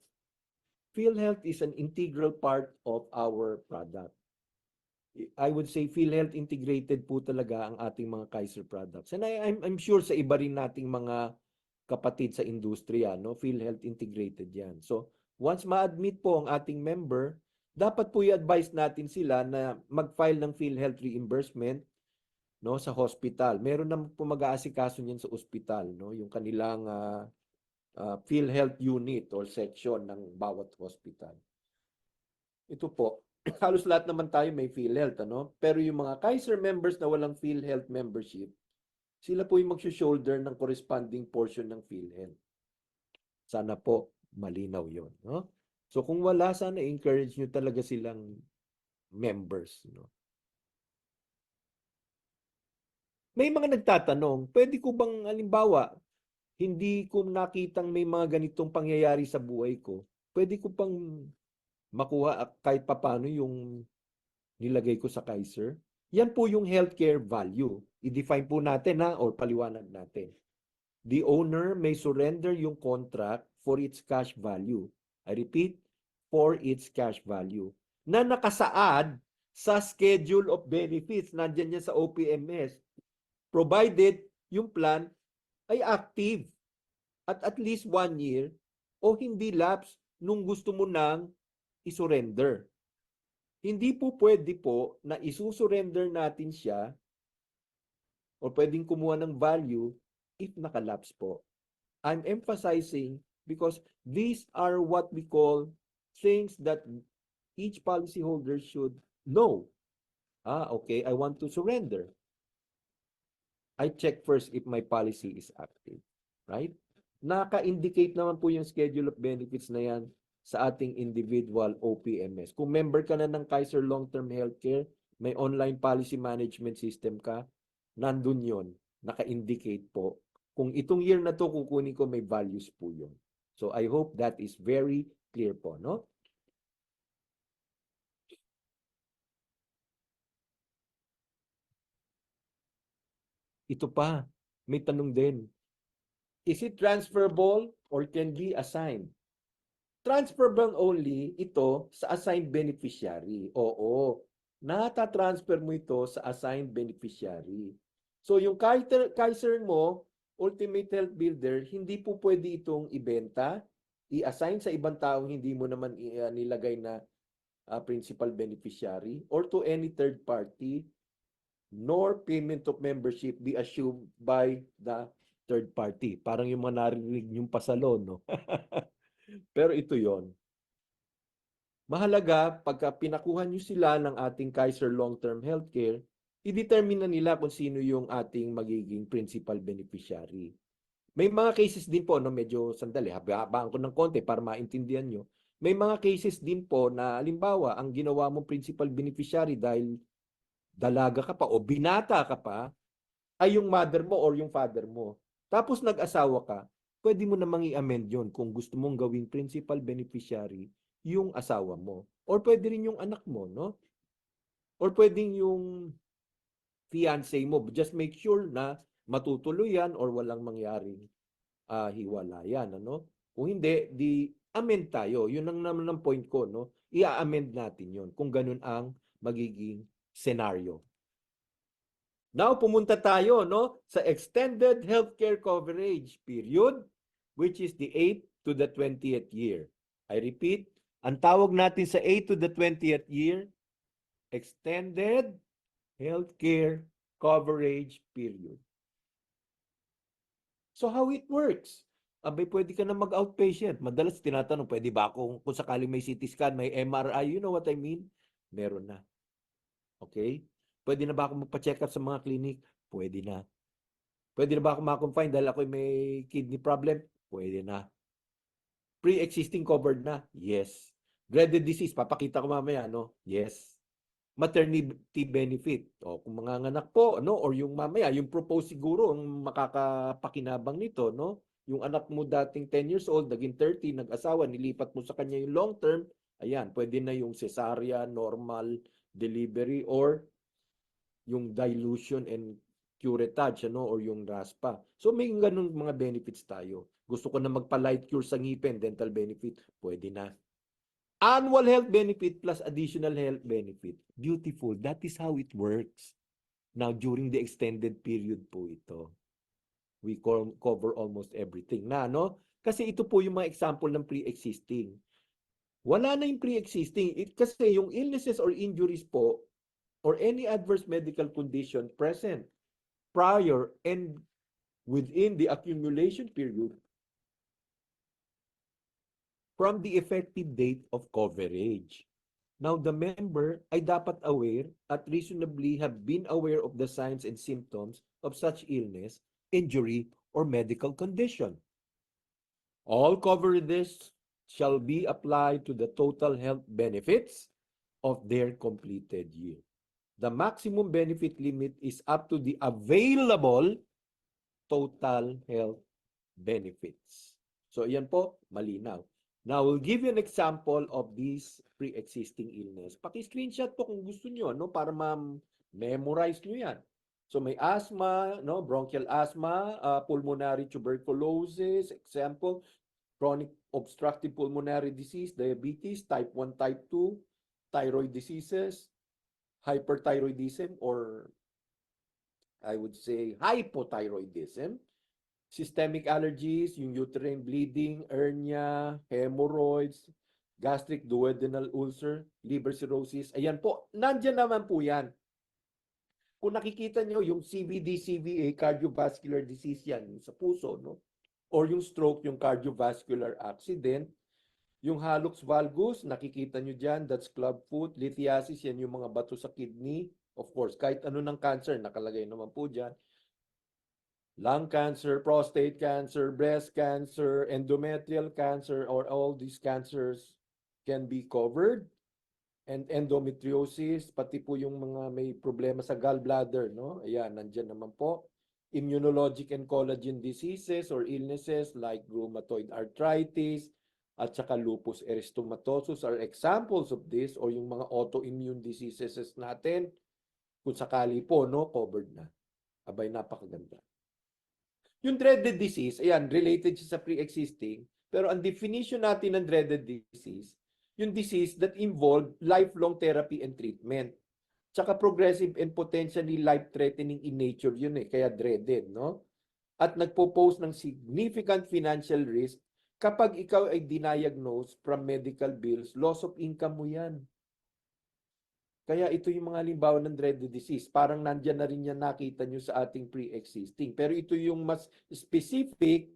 PhilHealth is an integral part of our product. I would say PhilHealth integrated po talaga ang ating mga Kaiser products. And I'm sure sa iba rin nating mga kapatid sa industriya, no? PhilHealth integrated yan. So, once ma-admit po ang ating member, dapat po i-advise natin sila na mag-file ng PhilHealth reimbursement, no, sa hospital. Meron naman po mag-aasikaso niyan sa ospital, no? Yung kanilang PhilHealth unit or section ng bawat hospital. Ito po, halos lahat naman tayo may PhilHealth, ano? Pero yung mga Kaiser members na walang PhilHealth membership, sila po yung mag-shoulder ng corresponding portion ng PhilHealth. Sana po malinaw yon, no? So kung wala, sana encourage nyo talaga silang members, no? May mga nagtatanong, pwede ko bang, halimbawa, hindi ko nakitang may mga ganitong pangyayari sa buhay ko, pwede ko pang makuha kahit papano yung nilagay ko sa Kaiser? Yan po yung healthcare value. I-define po natin or paliwanag natin. The owner may surrender yung contract for its cash value. I repeat, for its cash value. Na nakasaad sa schedule of benefits. Nandyan yan sa OPMS. Provided yung plan ay active at least 1 year o hindi lapse nung gusto mo nang isurrender. Hindi po pwede po na isusurrender natin siya o pwedeng kumuha ng value if nakalapse po. I'm emphasizing because these are what we call things that each policyholder should know. Okay, I want to surrender. I check first if my policy is active. Right? Naka-indicate naman po yung schedule of benefits na yan sa ating individual OPMS. Kung member ka na ng Kaiser Long-Term Healthcare, may online policy management system ka, nandun yon, naka-indicate po. Kung itong year na to kukunin ko, may values po yun. So I hope that is very clear po, no? Ito pa, may tanong din. Is it transferable or can be assigned? Transferable only ito sa assigned beneficiary. Oo. Nata-transfer mo ito sa assigned beneficiary. So yung Kaiser mo, Ultimate Health Builder, hindi po pwede itong ibenta, i-assign sa ibang taong hindi mo naman nilagay na principal beneficiary or to any third party, nor payment of membership be assumed by the third party. Parang yung mga narinig yung pasalon, no? Pero ito yon. Mahalaga, pagka pinakuha nyo sila ng ating Kaiser Long-Term Healthcare, i-determine na nila kung sino yung ating magiging principal beneficiary. May mga cases din po, no, medyo sandali, habaan ko ng konti para maintindihan nyo. May mga cases din po na, halimbawa, ang ginawa mong principal beneficiary dahil dalaga ka pa o binata ka pa, ay yung mother mo or yung father mo. Tapos nag-asawa ka, pwede mo namang i-amend yun kung gusto mong gawing principal beneficiary yung asawa mo. Or pwede rin yung anak mo, no? Or pwedeng yung fiancé mo. Just make sure na matutuloy yan or walang mangyaring hiwalayan, ano? Kung hindi, di amend tayo. Yun ang naman ang point ko, no? I-amend natin yun kung ganun ang magiging scenario. Now, pumunta tayo, no, sa extended healthcare coverage period, which is the 8th to the 20th year. I repeat, ang tawag natin sa 8th to the 20th year, extended healthcare coverage period. So how it works? Abay, pwede ka na mag-outpatient. Madalas tinatanong, pwede ba kung sakaling may CT scan, may MRI, you know what I mean? Meron na. Okay? Pwede na ba ako magpa-check up sa mga clinic? Pwede na. Pwede na ba ako ma-confine dahil ako may kidney problem? Pwede na. Pre-existing covered na? Yes. Dreaded disease, papakita ko mamaya, no? Yes. Maternity benefit. O, kung manganganak po, no? Or yung mamaya, yung propose siguro, ang makakapakinabang nito, no? Yung anak mo dating 10 years old, naging 30, nag-asawa, nilipat mo sa kanya yung long term, ayan, pwede na yung cesarean, normal delivery, or yung dilution and curettage, ano, or yung raspa. So may ganun mga benefits tayo. Gusto ko na magpa-light cure sa ngipin, dental benefit, pwede na. Annual health benefit plus additional health benefit. Beautiful. That is how it works. Now, during the extended period po ito, we cover almost everything na, no? Kasi ito po yung mga example ng pre-existing. Wala na yung pre-existing. Kasi yung illnesses or injuries po, or any adverse medical condition present prior and within the accumulation period from the effective date of coverage. Now, the member ay dapat aware at reasonably have been aware of the signs and symptoms of such illness, injury, or medical condition. All coverages shall be applied to the total health benefits of their completed year. The maximum benefit limit is up to the available total health benefits. So, yan po, malinaw. Now, we'll give you an example of this pre-existing illness. Paki-screenshot po kung gusto nyo, no, para ma-memorize nyo yan. So, may asthma, no, bronchial asthma, pulmonary tuberculosis, example, chronic obstructive pulmonary disease, diabetes, type 1, type 2, thyroid diseases, hyperthyroidism, or I would say hypothyroidism, systemic allergies, yung uterine bleeding, hernia, hemorrhoids, gastric duodenal ulcer, liver cirrhosis. Ayan po, nandyan naman po yan. Kung nakikita nyo, yung CVD, CVA, cardiovascular disease yan, yung sa puso, no? Or yung stroke, yung cardiovascular accident, Yung hallux valgus, nakikita nyo dyan, that's clubfoot. Lithiasis, yan yung mga bato sa kidney. Of course, kahit ano ng cancer, nakalagay naman po dyan. Lung cancer, prostate cancer, breast cancer, endometrial cancer, or all these cancers can be covered. And endometriosis, pati po yung mga may problema sa gallbladder, no? Ayan, nandyan naman po. Immunologic and collagen diseases or illnesses like rheumatoid arthritis, at saka lupus erythematosus are examples of this, or yung mga autoimmune diseases natin, kung sakali po, no, covered na. Abay, napakaganda. Yung dreaded disease, ayan, related siya sa pre-existing, pero ang definition natin ng dreaded disease, yung disease that involve lifelong therapy and treatment. Tsaka progressive and potentially life-threatening in nature yun kaya dreaded, no? At nagpo-pose ng significant financial risk kapag ikaw ay diniagnose from medical bills, loss of income mo yan. Kaya ito yung mga halimbawa ng dreaded disease. Parang nandyan na rin yan nakita nyo sa ating pre-existing. Pero ito yung mas specific.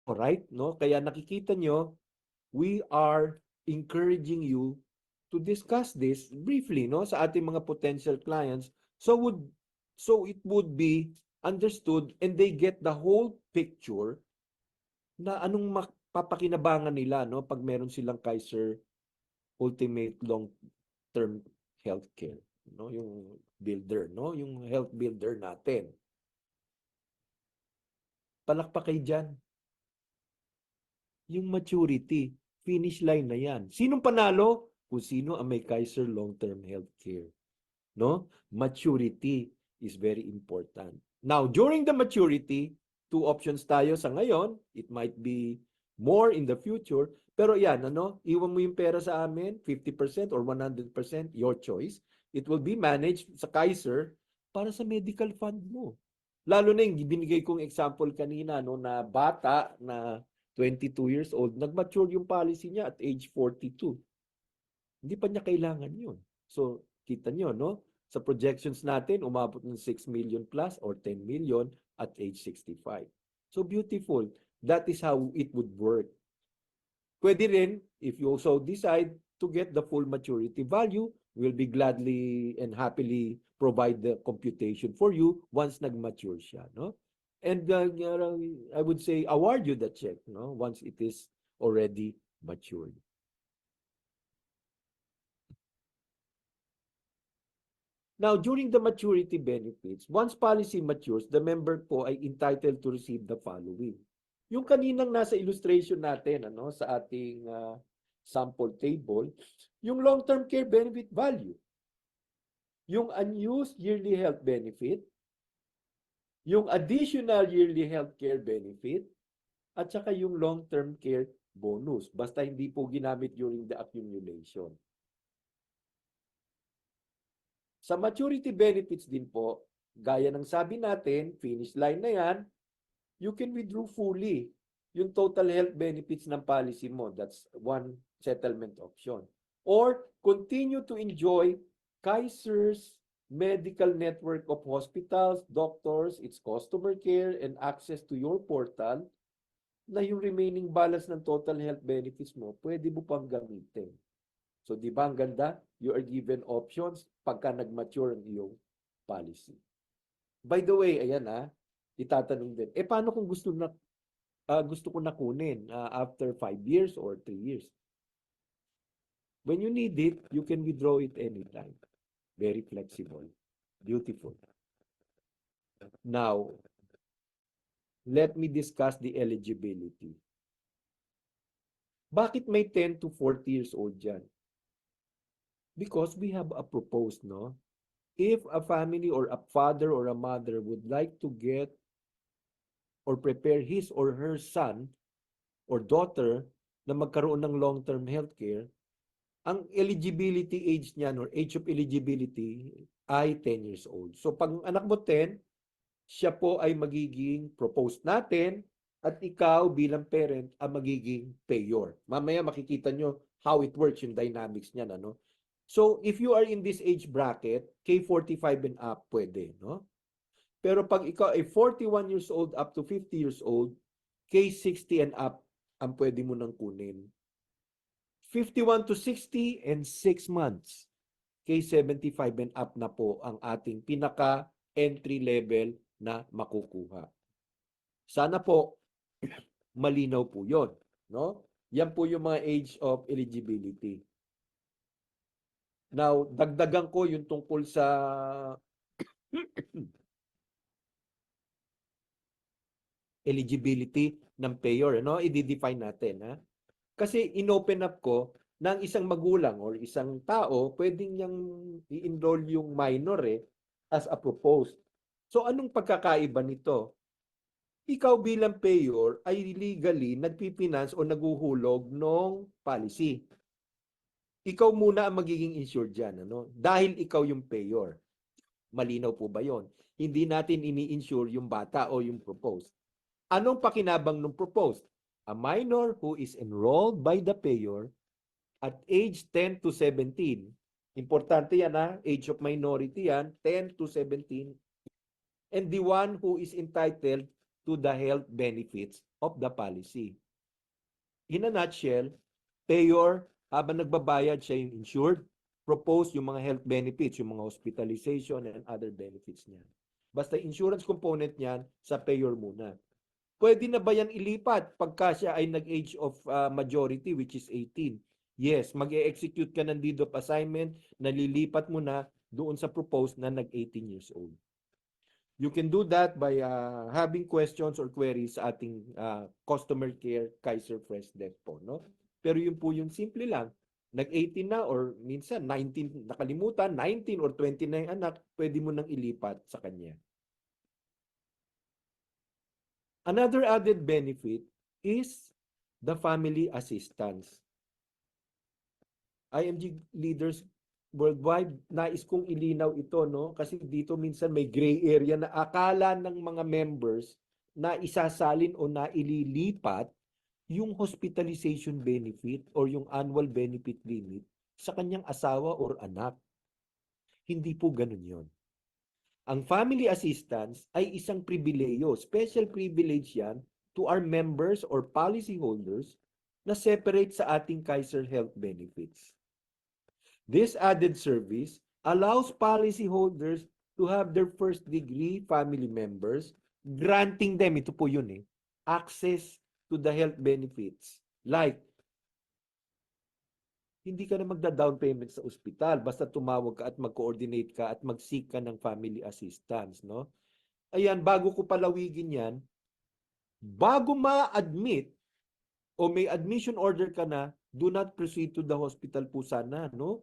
Alright, no? Kaya nakikita nyo, we are encouraging you to discuss this briefly, no, sa ating mga potential clients. So it would be understood and they get the whole picture na anong mapapakinabangan nila, no, pag meron silang Kaiser Ultimate Long-Term Healthcare, no, yung builder, no, yung health builder natin. Palakpak kayo dyan. Yung maturity, finish line na yan. Sinong panalo? Kung sino ang may Kaiser Long-Term Healthcare. No? Maturity is very important. Now, during the maturity, two options tayo sa ngayon. It might be more in the future. Pero yan, ano? Iwan mo yung pera sa amin, 50% or 100%, your choice. It will be managed sa Kaiser para sa medical fund mo. Lalo na yung binigay kong example kanina, no, na bata na 22 years old, nag-mature yung policy niya at age 42. Hindi pa niya kailangan yun. So, kita nyo, no? Sa projections natin, umabot ng 6 million plus or 10 million at age 65. So, beautiful. That is how it would work. Pwede rin, if you also decide to get the full maturity value, we'll be gladly and happily provide the computation for you once nag-mature siya, no? And I would say award you the check, no, once it is already matured. Now, during the maturity benefits, once policy matures, the member po ay entitled to receive the following. Yung kaninang nasa illustration natin, ano, sa ating sample table, yung long-term care benefit value, yung unused yearly health benefit, yung additional yearly health care benefit, at saka yung long-term care bonus. Basta hindi po ginamit during the accumulation. Sa maturity benefits din po, gaya ng sabi natin, finish line na yan, you can withdraw fully yung total health benefits ng policy mo. That's one settlement option. Or continue to enjoy Kaiser's medical network of hospitals, doctors, its customer care, and access to your portal na yung remaining balance ng total health benefits mo, pwede mo pang gamitin. So, di ba ang ganda? You are given options pagka nag-mature ang iyong policy. By the way, ayan itatanong din, paano kung gusto ko na kunin after 5 years or 3 years? When you need it, you can withdraw it anytime. Very flexible. Beautiful. Now, let me discuss the eligibility. Bakit may 10 to 40 years old dyan? Because we have a proposed, no? If a family or a father or a mother would like to get or prepare his or her son or daughter na magkaroon ng long-term healthcare, ang eligibility age niyan or age of eligibility ay 10 years old. So pag anak mo 10, siya po ay magiging proposed natin at ikaw bilang parent ang magiging payor. Mamaya makikita nyo how it works, yung dynamics niyan, ano? So if you are in this age bracket, K45 and up, pwede, no? Pero pag ikaw ay 41 years old up to 50 years old, case 60 and up ang pwede mo nang kunin. 51 to 60 and 6 months. Case 75 and up na po ang ating pinaka entry level na makukuha. Sana po malinaw po 'yon, no? Yan po yung mga age of eligibility. Now, dagdagan ko yung tungkol sa eligibility ng payor, no? I-define natin, ha? Kasi inopen up ko ng isang magulang or isang tao, pwedeng niyang i-enroll yung minor as a proposed. So anong pagkakaiba nito? Ikaw bilang payor ay legally nagpipinance o naguhulog ng policy. Ikaw muna ang magiging insured dyan, ano? Dahil ikaw yung payor. Malinaw po ba yon? Hindi natin ini-insure yung bata o yung proposed. Anong pakinabang ng proposed? A minor who is enrolled by the payor at age 10 to 17. Importante yan, ha? Age of minority yan, 10 to 17. And the one who is entitled to the health benefits of the policy. In a nutshell, payor, habang nagbabayad siya yung insured, propose yung mga health benefits, yung mga hospitalization and other benefits niya. Basta insurance component niyan sa payor muna. Pwede na ba yan ilipat pagka siya ay nag-age of majority, which is 18? Yes, mag-e-execute ka ng deed of assignment, nalilipat mo na doon sa proposed na nag-18 years old. You can do that by having questions or queries sa ating customer care Kaiser Fresh Desk po, no? Pero yun po yung simple lang. Nag-18 na or minsan 19, nakalimutan, 19 or 20 na yung anak, pwede mo nang ilipat sa kanya. Another added benefit is the family assistance. IMG leaders worldwide, nais kong ilinaw ito, no? Kasi dito minsan may gray area na akala ng mga members na isasalin o na ililipat yung hospitalization benefit or yung annual benefit limit sa kanyang asawa or anak. Hindi po ganun yon. Ang family assistance ay isang pribileyo, special privilege yan to our members or policyholders na separate sa ating Kaiser Health benefits. This added service allows policyholders to have their first degree family members, granting them, ito po yun access to the health benefits. Like, hindi ka na magda-down payment sa ospital. Basta tumawag ka at mag-coordinate ka at mag-seek ka ng family assistance, no? Ayan, bago ko palawigin yan, bago ma-admit o may admission order ka na, do not proceed to the hospital po sana, no?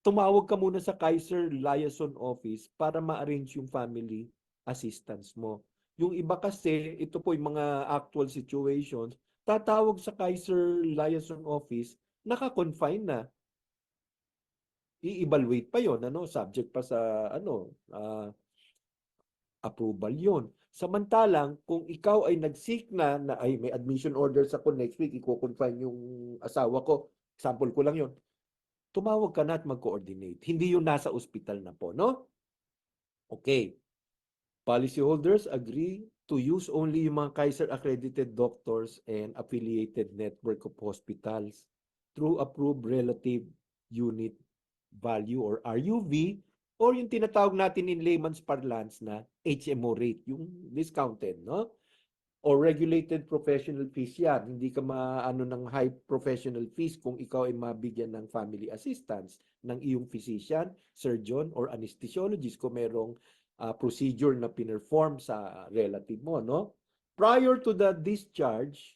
Tumawag ka muna sa Kaiser Liaison Office para ma-arrange yung family assistance mo. Yung iba kasi, ito po yung mga actual situations, tatawag sa Kaiser Liaison Office, naka-confine na. I-evaluate pa yon, ano, subject pa sa approval yon. Samantalang kung ikaw ay nag-seek na ay may admission order sa ko next week, i-confine yung asawa ko, sample ko lang yon. Tumawag ka na at mag-coordinate. Hindi yung nasa ospital na po, no? Okay. Policyholders agree to use only yung mga Kaiser accredited doctors and affiliated network of hospitals through approved relative unit value or RUV or yung tinatawag natin in layman's parlance na HMO rate, yung discounted, no? Or regulated professional fees yan. Hindi ka maano ng high professional fees kung ikaw ay mabigyan ng family assistance ng iyong physician, surgeon, or anesthesiologist kung merong procedure na pinerform sa relative mo, no? Prior to the discharge,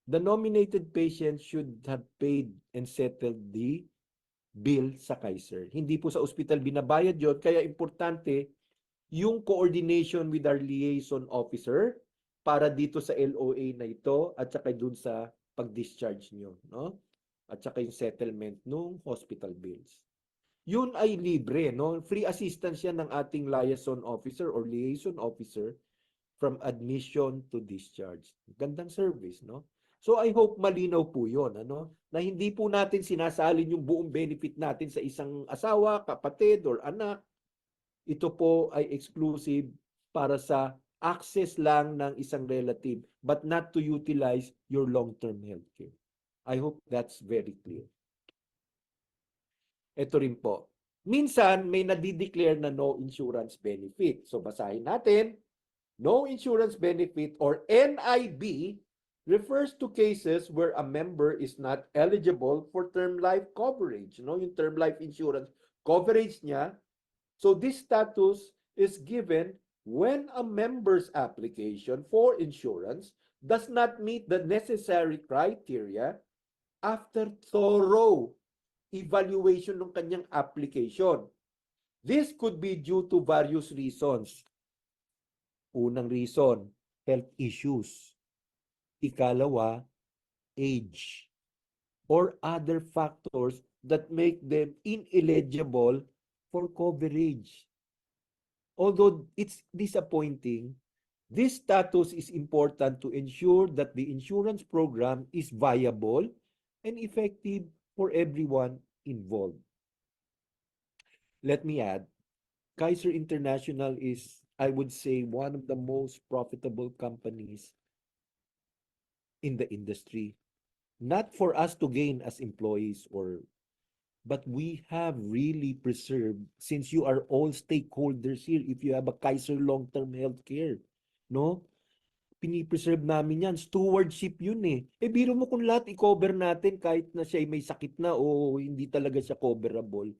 the nominated patient should have paid and settled the bill sa Kaiser. Hindi po sa ospital binabayad yun, kaya importante yung coordination with our liaison officer para dito sa LOA na ito at saka dun sa pag-discharge nyo, no? At saka yung settlement ng hospital bills. Yun ay libre, no? Free assistance yan ng ating liaison officer or liaison officer from admission to discharge. Gandang service, no? So I hope malinaw po yun, ano? Na hindi po natin sinasalin yung buong benefit natin sa isang asawa, kapatid, or anak. Ito po ay exclusive para sa access lang ng isang relative but not to utilize your long-term healthcare. I hope that's very clear. Ito rin po. Minsan may nadideclare na no insurance benefit. So basahin natin. No insurance benefit or NIB refers to cases where a member is not eligible for term life coverage. No, yung term life insurance coverage niya. So this status is given when a member's application for insurance does not meet the necessary criteria after thorough evaluation ng kanyang application. This could be due to various reasons. Unang reason, health issues. Ikalawa, age. Or other factors that make them ineligible for coverage. Although it's disappointing, this status is important to ensure that the insurance program is viable and effective for everyone involved. Let me add, Kaiser International is, I would say, one of the most profitable companies in the industry. Not for us to gain as employees but we have really preserved, since you are all stakeholders here, if you have a Kaiser long-term healthcare, no? Pinipreserve namin yan. Stewardship yun eh. Biro mo kung lahat i-cover natin kahit na siya may sakit na o hindi talaga siya coverable.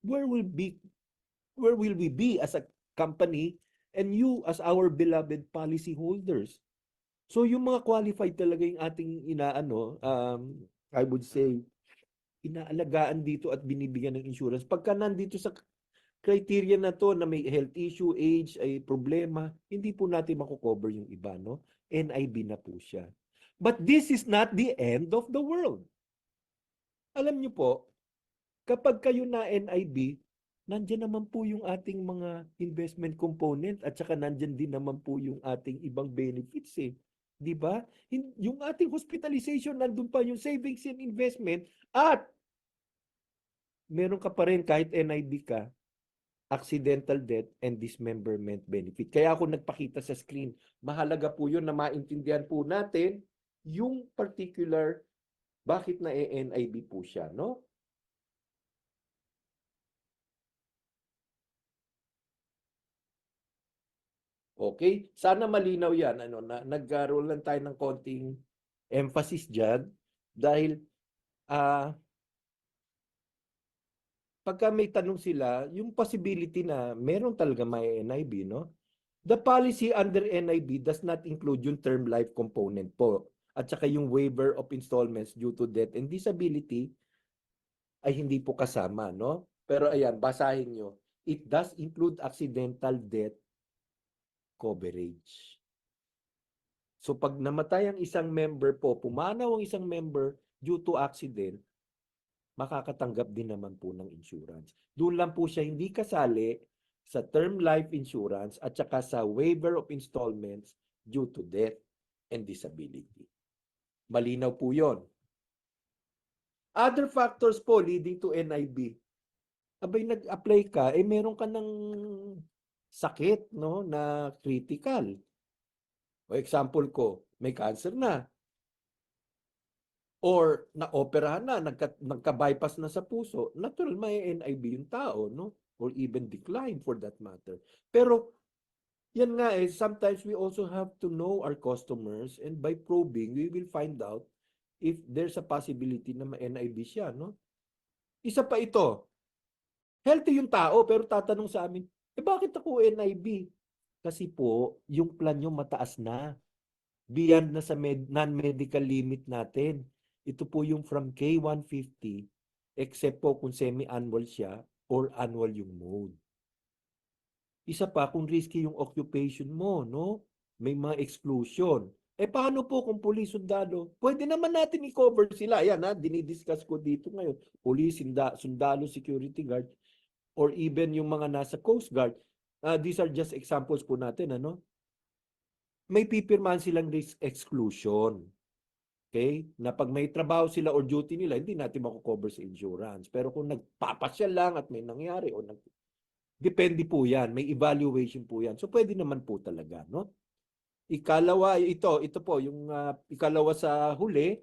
Where will we be as a company and you as our beloved policy holders? So yung mga qualified talaga yung ating I would say, inaalagaan dito at binibigyan ng insurance. Pagka nandito sa criteria na to na may health issue, age, ay problema, hindi po natin makukover yung iba, no? NIB na po siya. But this is not the end of the world. Alam niyo po, kapag kayo na NIB, nandyan naman po yung ating mga investment component at saka nandyan din naman po yung ating ibang benefits eh. Di ba? Yung ating hospitalization, nandun pa yung savings and investment at meron ka pa rin kahit NIB ka, accidental death and dismemberment benefit. Kaya ako nagpakita sa screen, mahalaga po yun na maintindihan po natin yung particular bakit na NIB po siya, no? Okay? Sana malinaw yan. Nagkaroon lang tayo ng konting emphasis dyan dahil pagka may tanong sila, yung possibility na meron talaga may NIB, no? The policy under NIB does not include yung term life component po. At saka yung waiver of installments due to death and disability ay hindi po kasama, no? Pero ayan, basahin nyo. It does include accidental death coverage. So pag namatay ang isang member po, pumanaw ang isang member due to accident, makakatanggap din naman po ng insurance. Doon lang po siya hindi kasali sa term life insurance at saka sa waiver of installments due to death and disability. Malinaw po yon. Other factors po leading to NIB. Abay, nag-apply ka, meron ka ng sakit, no, na critical. O example ko, may cancer na. Or na-operahan na, nagka-bypass na sa puso, natural may NIB yung tao, no? Or even decline for that matter. Pero, yan nga sometimes we also have to know our customers and by probing, we will find out if there's a possibility na ma-NIB siya, no? Isa pa ito, healthy yung tao pero tatanong sa amin, bakit ako NIB? Kasi po, yung plan nyo mataas na. Beyond na sa non-medical limit natin. Ito po yung from K150, except po kung semi-annual siya or annual yung mode. Isa pa, kung risky yung occupation mo, no? May mga exclusion. Paano po kung police, sundalo? Pwede naman natin i-cover sila. Ayan, dinidiscuss ko dito ngayon. Police, sundalo, security guard, or even yung mga nasa Coast Guard. These are just examples po natin, ano? May pipirmahan silang risk exclusion. Okay? Na pag may trabaho sila or duty nila, hindi natin mako-cover sa insurance. Pero kung nagpapasyal lang at may nangyari o Depende po yan. May evaluation po yan. So pwede naman po talaga, no? Ikalawa, ito po, yung ikalawa sa huli,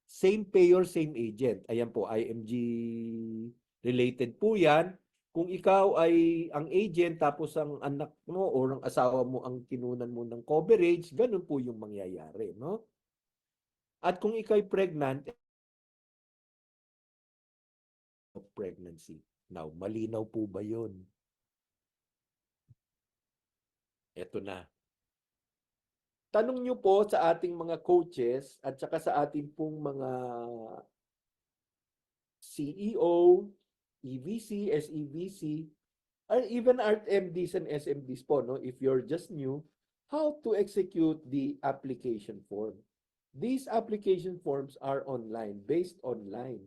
same payer, same agent. Ayan po, IMG related po yan. Kung ikaw ay ang agent tapos ang anak mo o ang asawa mo ang kinunan mo ng coverage, ganun po yung mangyayari, no? At kung ikaw ay pregnant, of pregnancy. Now, malinaw po ba yun? Ito na. Tanong nyo po sa ating mga coaches at saka sa ating pong mga CEO, EVC, SEVC, or even our MDs and SMDs po, no? If you're just new, how to execute the application form. These application forms are online, based online.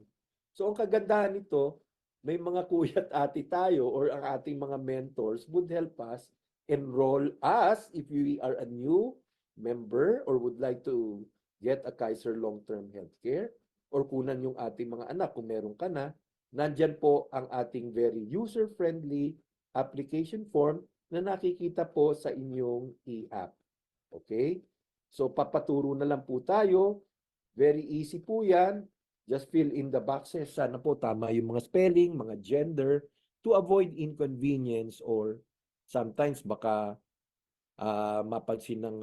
So ang kagandahan nito, may mga kuya at ate tayo or ang ating mga mentors would help us enroll us if we are a new member or would like to get a Kaiser long-term healthcare or kunan yung ating mga anak kung meron ka na, nandyan po ang ating very user-friendly application form na nakikita po sa inyong e-app. Okay? So papaturo na lang po tayo. Very easy po yan. Just fill in the boxes. Sana po tama yung mga spelling, mga gender, to avoid inconvenience or sometimes baka mapansin ng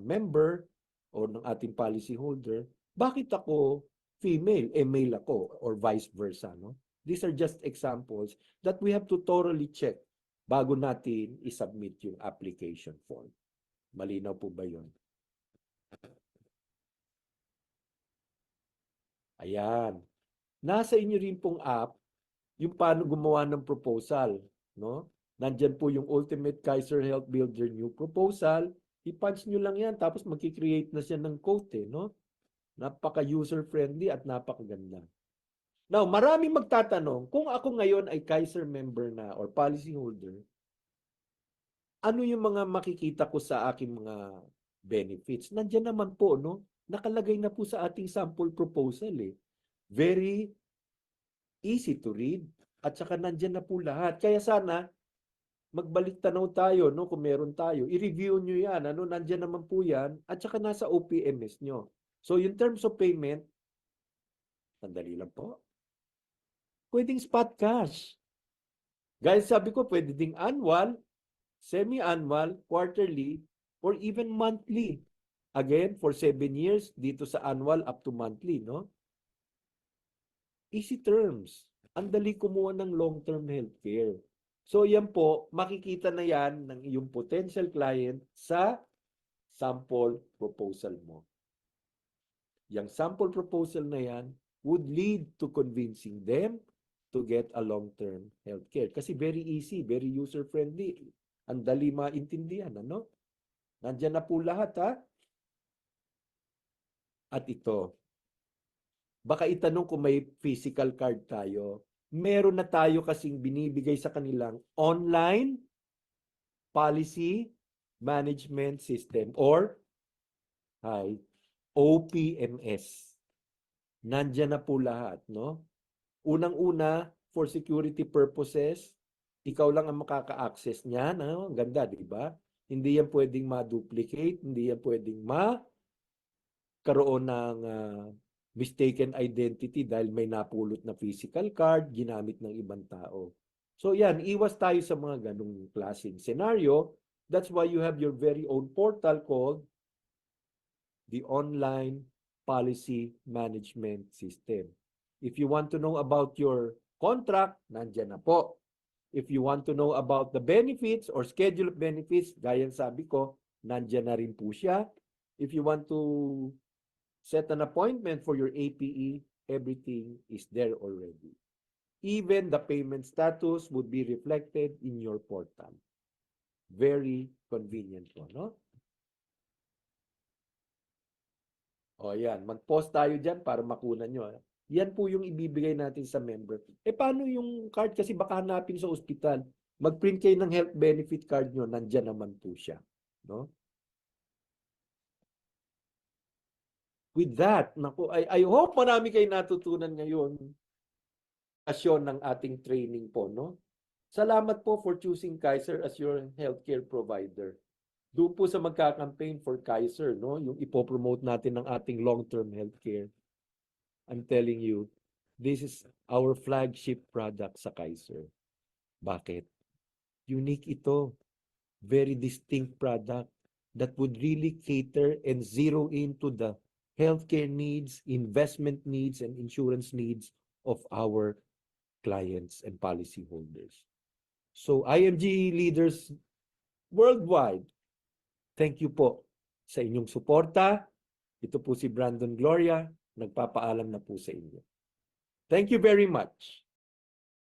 member o ng ating policy holder, bakit ako female, male ako, or vice versa. No? These are just examples that we have to thoroughly check bago natin isubmit yung application form. Malinaw po ba yun? Ayan. Nasa inyo rin pong app yung paano gumawa ng proposal. No? Nandyan po yung Ultimate Kaiser Health Builder New Proposal. I-punch nyo lang yan, tapos magkikreate na siya ng quote. No? Napaka-user-friendly at napakaganda. Now, maraming magtatanong, kung ako ngayon ay Kaiser member na or policy holder, ano yung mga makikita ko sa aking mga benefits? Nandiyan naman po, no? Nakalagay na po sa ating sample proposal eh. Very easy to read at saka nandiyan na po lahat. Kaya sana magbalik tanaw tayo, no, kung meron tayo. I-review nyo yan, ano, nandiyan naman po yan at saka nasa OPMS nyo. So, in terms of payment, sandali lang po. Pwedeng spot cash. Guys, sabi ko, pwede ding annual, semi-annual, quarterly, or even monthly. Again, for 7 years, dito sa annual up to monthly, no? Easy terms. Ang dali kumuha ng long-term healthcare. So, yan po, makikita na yan ng iyong potential client sa sample proposal mo. Yung sample proposal na yan would lead to convincing them to get a long-term healthcare. Kasi very easy, very user-friendly. Ang dali maintindihan, ano? Nandiyan na po lahat, ha? At ito, baka itanong kung may physical card tayo. Meron na tayo kasing binibigay sa kanilang online policy management system or OPMS. Nandiyan na po lahat, no? Unang-una, for security purposes, ikaw lang ang makaka-access niyan. Ang ganda, di ba? Hindi yan pwedeng ma-duplicate, hindi yan pwedeng karoon ng mistaken identity dahil may napulot na physical card, ginamit ng ibang tao. So yan, iwas tayo sa mga ganung klaseng scenario. That's why you have your very own portal called the Online Policy Management System. If you want to know about your contract, nandyan na po. If you want to know about the benefits or schedule of benefits, gaya sabi ko, nandyan na rin po siya. If you want to set an appointment for your APE, everything is there already. Even the payment status would be reflected in your portal. Very convenient po, no? O yan, mag-post tayo dyan para makunan nyo. Yan po yung ibibigay natin sa member. Paano yung card? Kasi baka hanapin sa ospital. Mag-print kayo ng health benefit card nyo, nandyan naman po siya. No? With that, naku, I hope marami kayo natutunan ngayon ng ating training po, no? Salamat po for choosing Kaiser as your healthcare provider. Doon po sa magka-campaign for Kaiser, no? Yung ipopromote natin ng ating long-term healthcare. I'm telling you, this is our flagship product sa Kaiser. Bakit? Unique ito. Very distinct product that would really cater and zero into the healthcare needs, investment needs, and insurance needs of our clients and policyholders. So IMG leaders worldwide, thank you po sa inyong suporta. Ito po si Brandon Gloria, nagpapaalam na po sa inyo. Thank you very much.